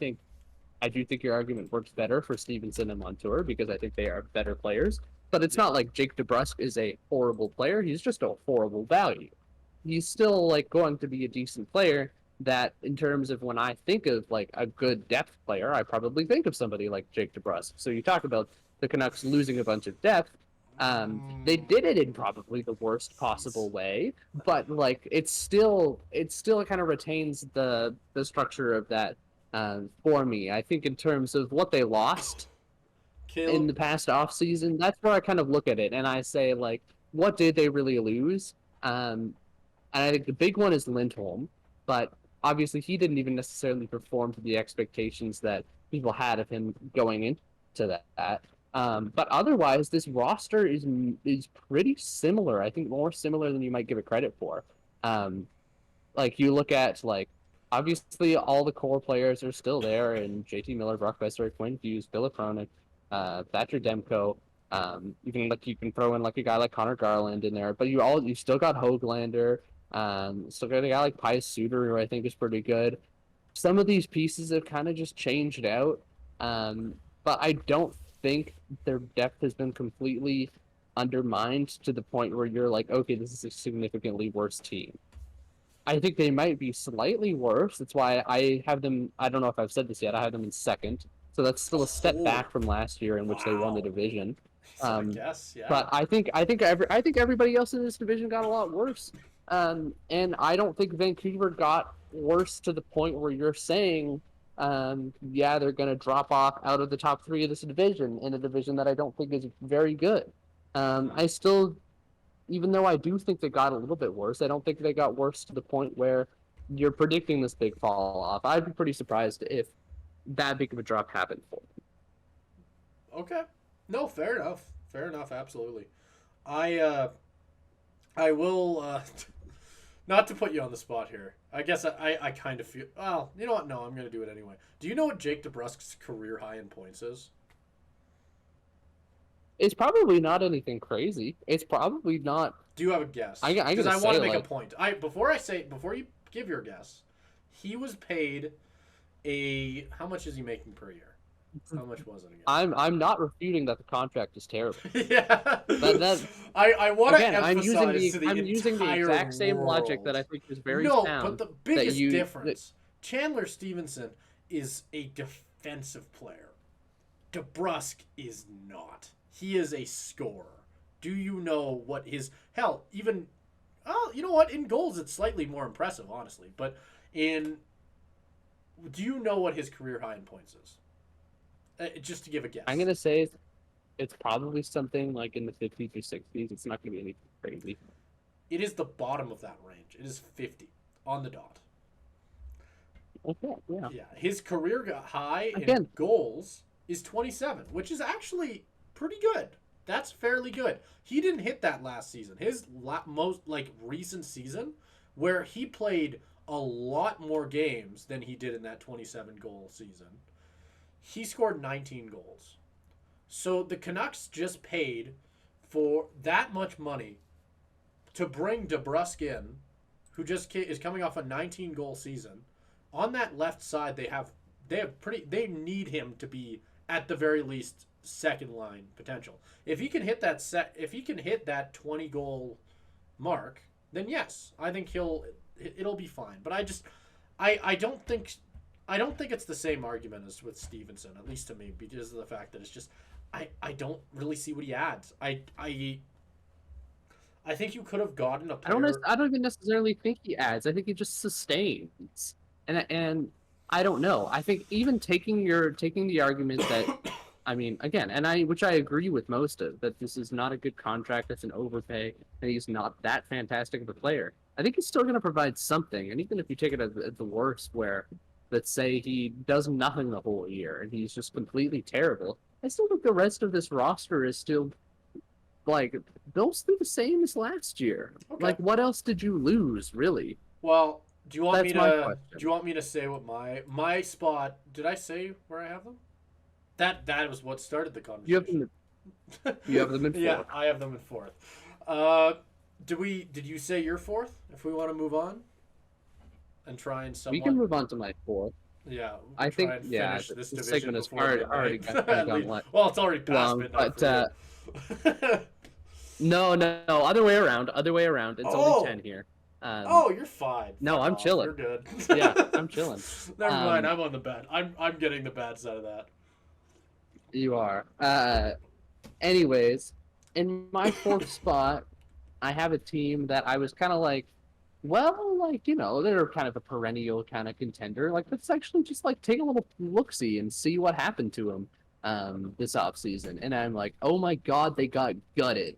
do think your argument works better for Stevenson and Montour because I think they are better players. But it's not like Jake DeBrusk is a horrible player. He's just a horrible value. He's still like going to be a decent player that in terms of when I think of like a good depth player, I probably think of somebody like Jake DeBrusk. So you talk about the Canucks losing a bunch of depth. They did it in probably the worst possible way, but like it still kind of retains the structure of that for me. I think in terms of what they lost in the past offseason, that's where I kind of look at it and I say like, what did they really lose? And I think the big one is Lindholm, but obviously he didn't even necessarily perform to the expectations that people had of him going into that. But otherwise, this roster is pretty similar. I think more similar than you might give it credit for. Like you look at like obviously all the core players are still there, and JT Miller, Brock Besser, Quinn Hughes, Philip Hronek, Thatcher Demko. You can throw in like a guy like Connor Garland in there, but you still got Hoglander. Still got a guy like Pius Suter, who I think is pretty good. Some of these pieces have kind of just changed out, but I don't think their depth has been completely undermined to the point where you're like, okay, this is a significantly worse team. I think they might be slightly worse. That's why I have them. I don't know if I've said this yet. I have them in second, so that's still a step back from last year in which they won the division. I guess, yeah. But I think everybody else in this division got a lot worse. And I don't think Vancouver got worse to the point where you're saying, they're going to drop off out of the top 3 of this division, in a division that I don't think is very good. I still, even though I do think they got a little bit worse, I don't think they got worse to the point where you're predicting this big fall off. I'd be pretty surprised if that big of a drop happened for them. Okay. No, fair enough. Fair enough, absolutely. I will... Not to put you on the spot here. I guess I kind of feel... Well, you know what? No, I'm going to do it anyway. Do you know what Jake DeBrusk's career high in points is? It's probably not anything crazy. It's probably not. Do you have a guess? I'm Because I gonna want say to make a like point. Before you give your guess, he was paid how much is he making per year? How much was it again? I'm not refuting that the contract is terrible. Yeah. That I want to again, emphasize to the I'm using the entire exact same logic that world. I think is very No, but sound. the That biggest you that, difference, Chandler Stevenson is a defensive player. DeBrusque is not. He is a scorer. Do you know what his hell even? Oh, you know what? In goals, it's slightly more impressive, honestly. But in, do you know what his career high in points is? Just to give a guess. I'm gonna say it's probably something like in the 50s or 60s. It's not gonna be anything crazy. It is the bottom of that range. It is 50 on the dot. Okay, yeah. Yeah, his career high in Again, goals is 27, which is actually pretty good. That's fairly good. He didn't hit that last season. His most recent season, where he played a lot more games than he did in that 27 goal season, he scored 19 goals. So the Canucks just paid for that much money to bring DeBrusque in, who just is coming off a 19 goal season. On that left side, they need him to be at the very least second line potential. If he can hit that 20 goal mark, then yes, I think it'll be fine. But I don't think it's the same argument as with Stevenson, at least to me, because of the fact that it's just I don't really see what he adds. I think you could have gotten a player. I don't even necessarily think he adds. I think he just sustains. And I don't know. I think even taking the argument that I mean, again, which I agree with most of, that this is not a good contract, it's an overpay, and he's not that fantastic of a player. I think he's still going to provide something, and even if you take it at the worst, where let's say he does nothing the whole year and he's just completely terrible, I still think the rest of this roster is still like mostly the same as last year. Okay. Like, what else did you lose, really? Well, do you want That's me to say what my spot? Did I say where I have them? That was what started the conversation. You have them in fourth. Yeah, I have them in fourth. Did you say your fourth? If we want to move on and try and somewhat... We can move on to my fourth. Yeah, I think this the segment is already gone. Well, it's already past midnight. But no, other way around. It's only 10 here. You're fine. No, I'm chilling. You're good. Yeah, I'm chilling. Never mind. I'm on the bad. I'm getting the bad side of that. You are. Anyways, in my fourth spot, I have a team that I was kind of like, well, like, you know, they're kind of a perennial kind of contender. Like, let's actually just like take a little look-see and see what happened to them this offseason. And I'm like, oh my God, they got gutted.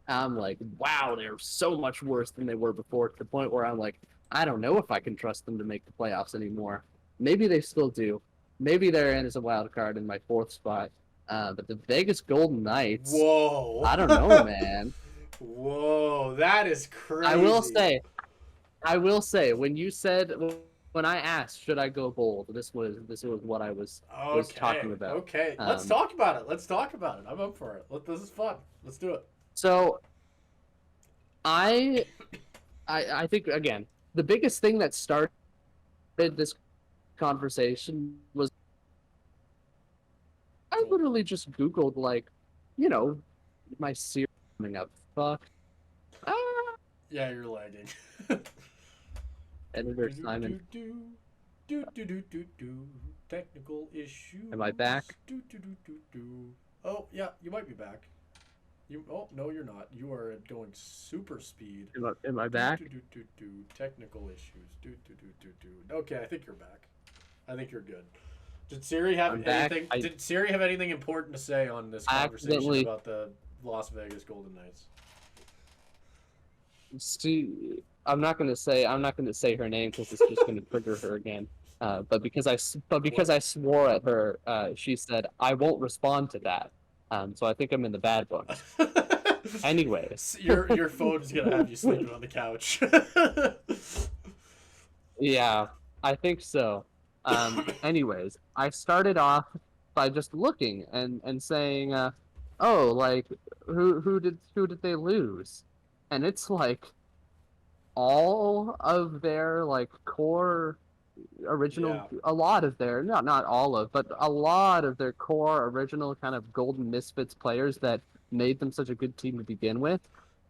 I'm like, wow, they're so much worse than they were before, to the point where I'm like, I don't know if I can trust them to make the playoffs anymore. Maybe they still do. Maybe they're in as a wild card in my fourth spot. But the Vegas Golden Knights. Whoa. I don't know, man. Whoa, that is crazy. I will say, when I asked, should I go bold, this was what I was talking about. Okay, let's talk about it. I'm up for it. This is fun. Let's do it. So, I think, again, the biggest thing that started this conversation was I literally just Googled, like, you know, my series coming up. Fuck. Yeah, you're lagging. Editor Simon. Technical issues. Am I back? Oh, yeah, you might be back. No, you're not. You are going super speed. Am I back? Technical issues. Okay, I think you're back. I think you're good. Did Siri have anything? Did Siri have anything important to say on this conversation about the Las Vegas Golden Knights? I'm not gonna say her name because it's just gonna trigger her again. But because I swore at her, she said I won't respond to that. So I think I'm in the bad book. Anyways, your phone's gonna have you sleeping on the couch. Yeah, I think so. Anyways, I started off by just looking and saying, "Oh, like who did they lose?" And it's like all of their like core original, Yeah. a lot of their, not all of, but a lot of their core original kind of golden misfits players that made them such a good team to begin with.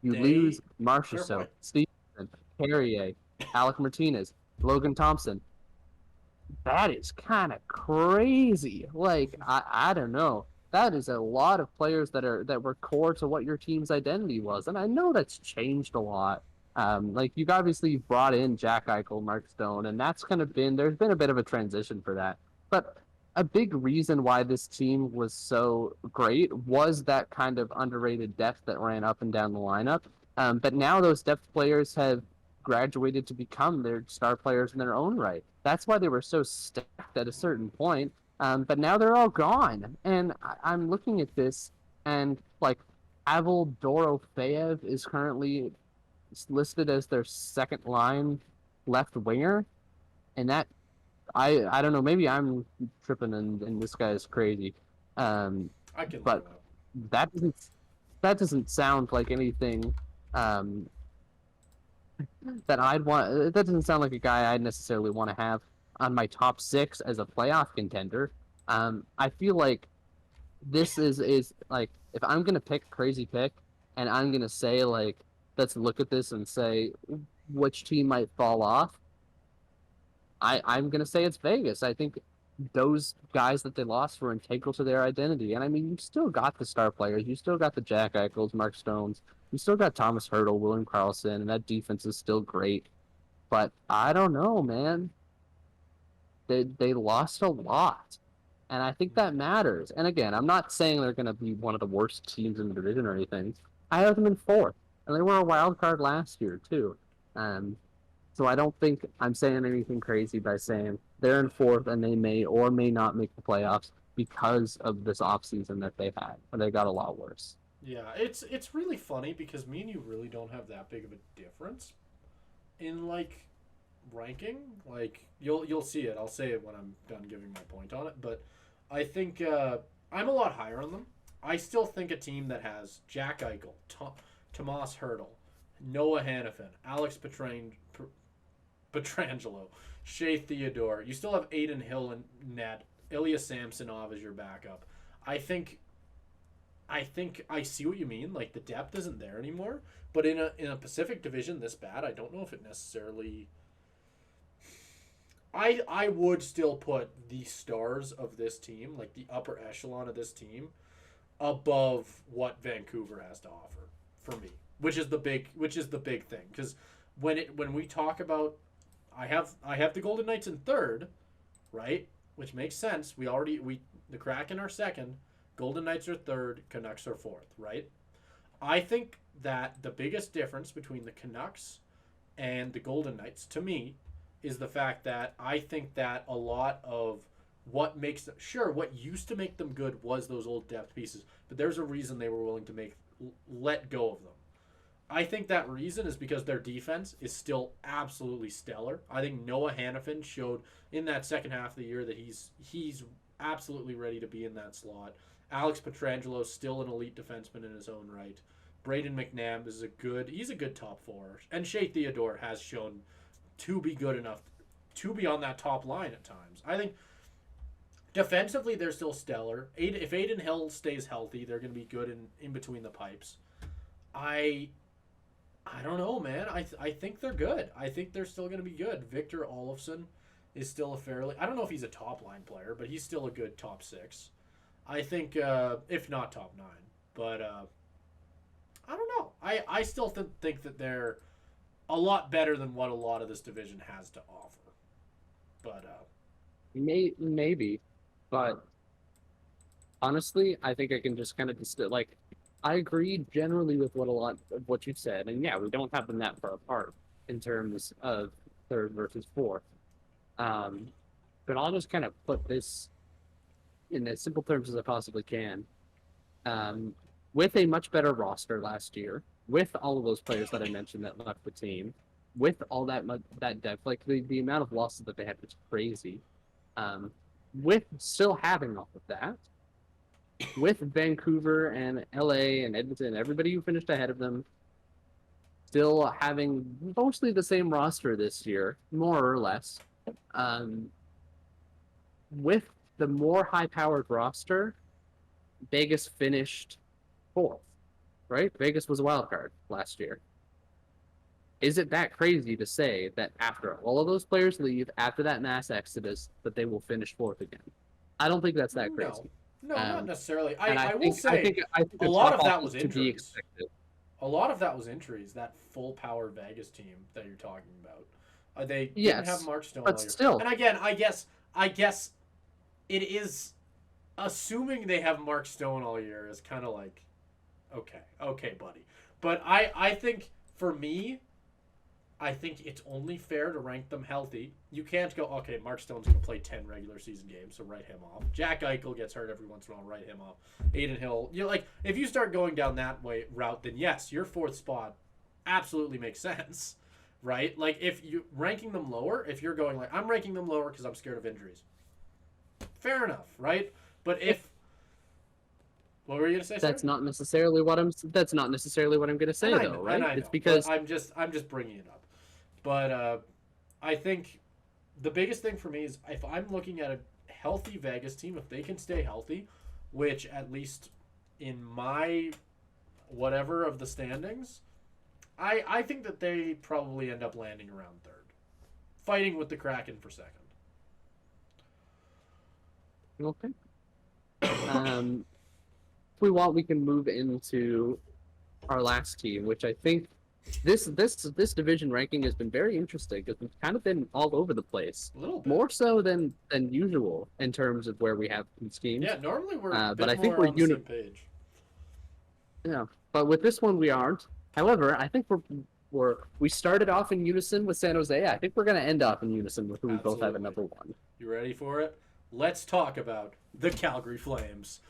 You lose They Fair Marchessault, point. Stevenson, Carrier, Alec Martinez, Logan Thompson. That is kind of crazy. Like I don't know. That is a lot of players that were core to what your team's identity was, and I know that's changed a lot. Like you've obviously brought in Jack Eichel, Mark Stone, and that's kind of been there's been a bit of a transition for that. But a big reason why this team was so great was that kind of underrated depth that ran up and down the lineup. But now those depth players have graduated to become their star players in their own right. That's why they were so stacked at a certain point. But now they're all gone. And I'm looking at this, and like Avel Dorofeev is currently listed as their second line left winger. And that, I don't know, maybe I'm tripping and this guy is crazy. Um, I can look but him up. that doesn't that doesn't sound like anything um, that I'd want. That doesn't sound like a guy I'd necessarily want to have on my top six as a playoff contender. I feel like this is like if I'm gonna pick a crazy pick, and I'm gonna say like let's look at this and say which team might fall off. I'm gonna say it's Vegas. I think those guys that they lost were integral to their identity. And I mean, you still got the star players. You still got the Jack Eichels, Mark Stones. You still got Thomas Hurdle, William Karlsson, and that defense is still great. But I don't know, man. They lost a lot. And I think that matters. And again, I'm not saying they're going to be one of the worst teams in the division or anything. I have them in fourth. And they were a wild card last year, too. Um, so I don't think I'm saying anything crazy by saying they're in fourth and they may or may not make the playoffs because of this offseason that they had. And they got a lot worse. Yeah, it's really funny because me and you really don't have that big of a difference in like ranking. Like you'll see it. I'll say it when I'm done giving my point on it. But I think I'm a lot higher on them. I still think a team that has Jack Eichel, Tomas Hurdle, Noah Hannafin, Alex Petrangelo, Shea Theodore. You still have Aiden Hill and net. Ilya Samsonov as your backup. I think I see what you mean. Like the depth isn't there anymore. But in a Pacific Division this bad, I don't know if it necessarily. I would still put the stars of this team, like the upper echelon of this team, above what Vancouver has to offer for me, which is the big thing. Because when we talk about, I have the Golden Knights in third, right? Which makes sense. The Kraken are second, Golden Knights are third, Canucks are fourth, right? I think that the biggest difference between the Canucks and the Golden Knights, to me, is the fact that I think that a lot of what used to make them good was those old depth pieces, but there's a reason they were willing to let go of them. I think that reason is because their defense is still absolutely stellar. I think Noah Hannafin showed in that second half of the year that he's absolutely ready to be in that slot. Alex Petrangelo is still an elite defenseman in his own right. Braden McNabb he's a good top four. And Shea Theodore has shown to be good enough to be on that top line at times. I think defensively they're still stellar. If Aiden Hill stays healthy, they're going to be good in between the pipes. I don't know, man. I think they're good. I think they're still going to be good. Victor Olofsson is still I don't know if he's a top line player, but he's still a good top six. I think, if not top nine. But I don't know. I still think that they're a lot better than what a lot of this division has to offer. But Maybe, but honestly, I think I can just kind of like I agree generally with what a lot of what you said, and yeah, we don't have them that far apart in terms of third versus fourth. Um, but I'll just kind of put this in as simple terms as I possibly can. Um, with a much better roster last year, with all of those players that I mentioned that left the team, with all that depth, like the amount of losses that they had was crazy. Um, with still having all of that, with Vancouver and LA and Edmonton, everybody who finished ahead of them, still having mostly the same roster this year, more or less. With the more high-powered roster, Vegas finished fourth, right? Vegas was a wild card last year. Is it that crazy to say that after all of those players leave, after that mass exodus, that they will finish fourth again? I don't think that's that crazy. No, not necessarily. I will say I think a lot of that was was to be injuries. expected. A lot of that was injuries. That full power Vegas team that you're talking about. They didn't Yes, have Mark Stone but all year. still. And again, I guess it is assuming they have Mark Stone all year is kind of like, okay, buddy. But I think for me, I think it's only fair to rank them healthy. You can't go, okay, Mark Stone's going to play 10 regular season games, so write him off. Jack Eichel gets hurt every once in a while, write him off. Aiden Hill, if you start going down that route, then yes, your fourth spot absolutely makes sense, right? Like, if you ranking them lower, if you're going like, I'm ranking them lower because I'm scared of injuries. Fair enough, right? But if what were you gonna say? That's not necessarily what I'm. That's not necessarily what I'm gonna say, though, right? It's because I'm just bringing it up. But I think the biggest thing for me is if I'm looking at a healthy Vegas team, if they can stay healthy, which at least in my whatever of the standings, I think that they probably end up landing around third, fighting with the Kraken for second. Okay. If we want, we can move into our last team, which I think this division ranking has been very interesting because we've kind of been all over the place, A little bit more so than usual in terms of where we have these teams. Yeah, normally we're but I think we're on the same page. Yeah, but with this one we aren't. However, I think we started off in unison with San Jose. I think we're going to end up in unison with who we both have at number one. You ready for it? Let's talk about the Calgary Flames.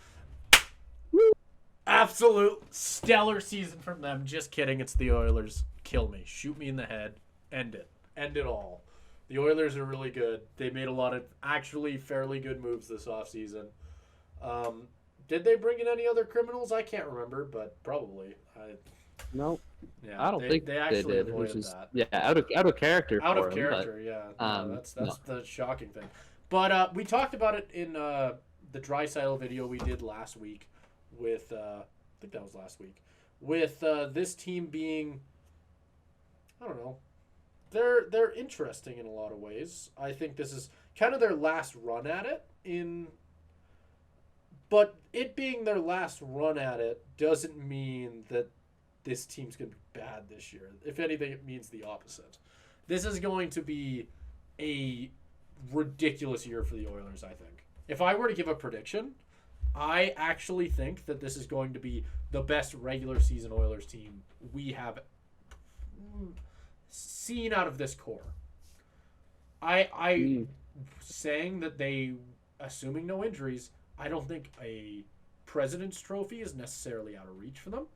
Absolute stellar season from them. Just kidding. It's the Oilers. Kill me. Shoot me in the head. End it. End it all. The Oilers are really good. They made a lot of actually fairly good moves this offseason. Did they bring in any other criminals? I can't remember, but probably. No. Yeah, I don't think they actually did, avoided which is, that. Yeah, out of character. Out for of him, character, but, yeah. That's the shocking thing. But we talked about it in the Draisaitl video we did last week with I think that was last week with this team being, I don't know, they're interesting in a lot of ways. I think this is kind of their last run at it but it being their last run at it doesn't mean that this team's going to be bad this year. If anything, it means the opposite. This is going to be a ridiculous year for the Oilers, I think. If I were to give a prediction, I actually think that this is going to be the best regular season Oilers team we have seen out of this core. Saying that they, assuming no injuries, I don't think a President's Trophy is necessarily out of reach for them.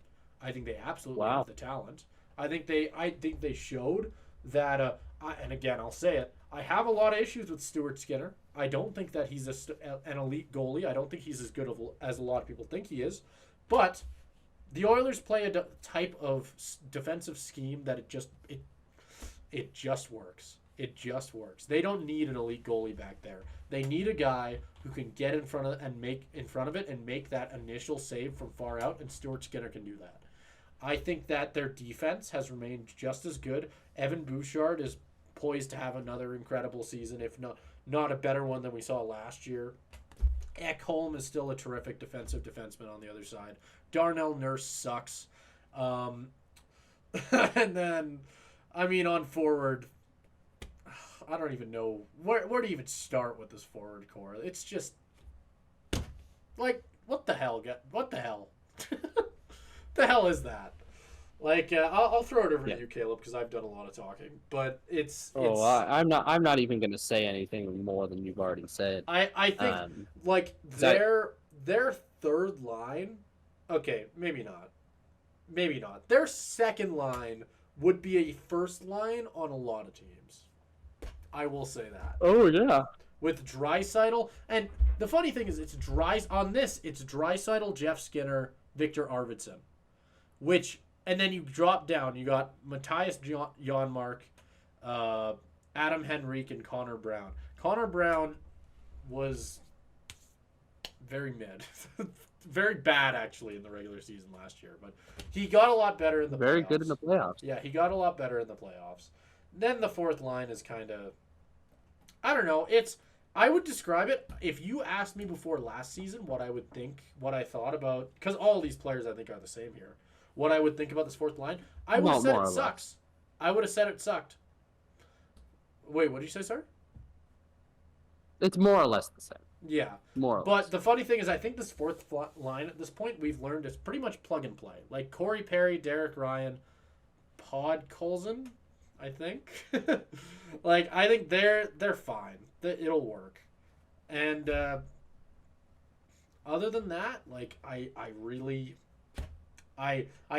I think they absolutely have the talent. I think they showed that. And again, I'll say it. I have a lot of issues with Stuart Skinner. I don't think that he's an elite goalie. I don't think he's as good as a lot of people think he is. But the Oilers play a type of defensive scheme that it just works. It just works. They don't need an elite goalie back there. They need a guy who can get in front of it and make that initial save from far out, and Stuart Skinner can do that. I think that their defense has remained just as good. Evan Bouchard is poised to have another incredible season, if not a better one than we saw last year. Ekholm is still a terrific defenseman on the other side. Darnell Nurse sucks. And then, on forward, I don't even know where to even start with this forward core. It's just like, what the hell? What the hell? The hell is that? Like, I'll throw it over to you, Caleb, because I've done a lot of talking. But I'm not even going to say anything more than you've already said. I think their third line. Okay, maybe not. Their second line would be a first line on a lot of teams. I will say that. Oh yeah. with Draisaitl. And the funny thing is, it's Draisaitl, Jeff Skinner, Victor Arvidsson. And then you drop down. You got Matthias Janmark, Adam Henrique, and Connor Brown. Connor Brown was very mid. Very bad, actually, in the regular season last year. But he got a lot better in the playoffs. Very good in the playoffs. Yeah, he got a lot better in the playoffs. Then the fourth line is kind of... I don't know. I would describe it, if you asked me before last season what I thought about... Because all these players, I think, are the same here. What I would think about this fourth line, I would have said it sucks. I would have said it sucked. Wait, what did you say, sir? It's more or less the same. Yeah. More or less. But the funny thing is, I think this fourth line at this point, we've learned is pretty much plug and play. Like Corey Perry, Derek Ryan, Pod Colson, I think. Like, I think they're fine. It'll work. And other than that, like, I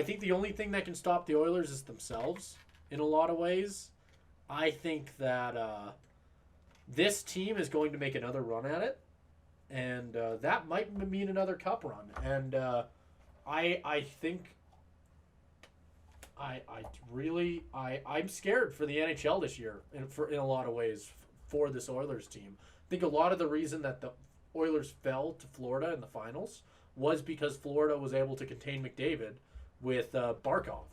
think the only thing that can stop the Oilers is themselves in a lot of ways. I think that this team is going to make another run at it, and that might mean another cup run. And I think I'm scared for the NHL this year in a lot of ways for this Oilers team. I think a lot of the reason that the Oilers fell to Florida in the finals was because Florida was able to contain McDavid with Barkov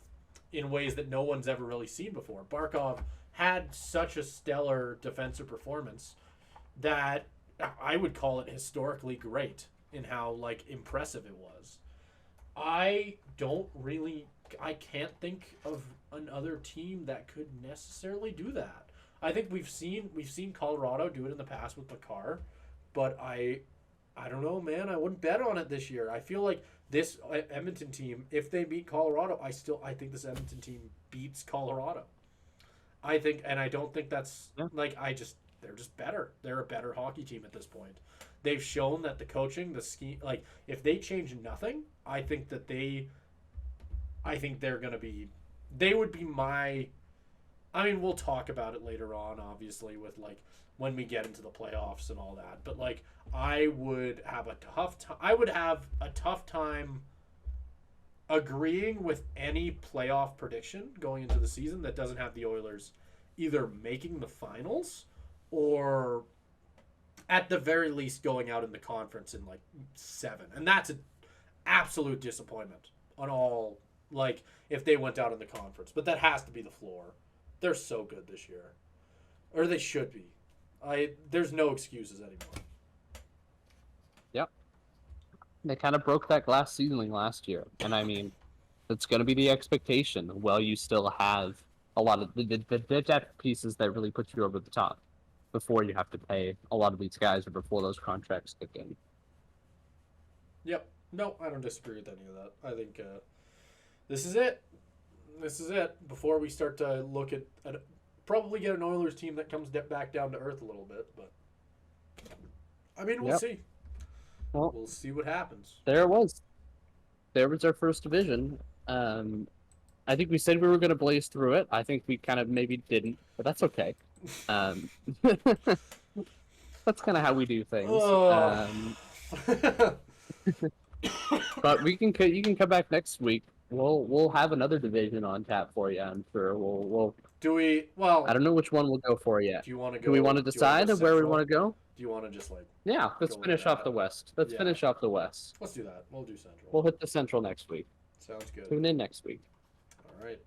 in ways that no one's ever really seen before. Barkov had such a stellar defensive performance that I would call it historically great in how, like, impressive it was. I can't think of another team that could necessarily do that. I think we've seen Colorado do it in the past with Makar, but I don't know, man. I wouldn't bet on it this year. I feel like this Edmonton team, if they beat Colorado, I think this Edmonton team beats Colorado. I don't think that's they're just better. They're a better hockey team at this point. They've shown that the coaching, the scheme, like, if they change nothing, I think they're going to be, they would be we'll talk about it later on, obviously, with, like, when we get into the playoffs and all that. But, like, I would have a tough time agreeing with any playoff prediction going into the season that doesn't have the Oilers either making the finals or at the very least going out in the conference in, like, 7. And that's an absolute disappointment on all, like, if they went out in the conference. But that has to be the floor. They're so good this year. Or they should be. There's no excuses anymore. Yep. They kind of broke that glass ceiling last year. And I mean, it's going to be the expectation while you still have a lot of the depth pieces that really put you over the top before you have to pay a lot of these guys or before those contracts kick in. Yep. No, I don't disagree with any of that. I think this is it. This is it. Before we start to look at probably get an Oilers team that comes back down to earth a little bit, but I mean, we'll see. Well, we'll see what happens. There was our first division. I think we said we were going to blaze through it. I think we kind of maybe didn't, but that's okay. That's kind of how we do things. Oh. But you can come back next week. We'll have another division on tap for you. I'm sure we'll. Do we? Well, I don't know which one we'll go for yet. Do you want to go? Do we want to decide where we want to go? Do you want to just, like? Yeah, let's finish off the West. Let's finish off the West. Let's do that. We'll do Central. We'll hit the Central next week. Sounds good. Tune in next week. All right.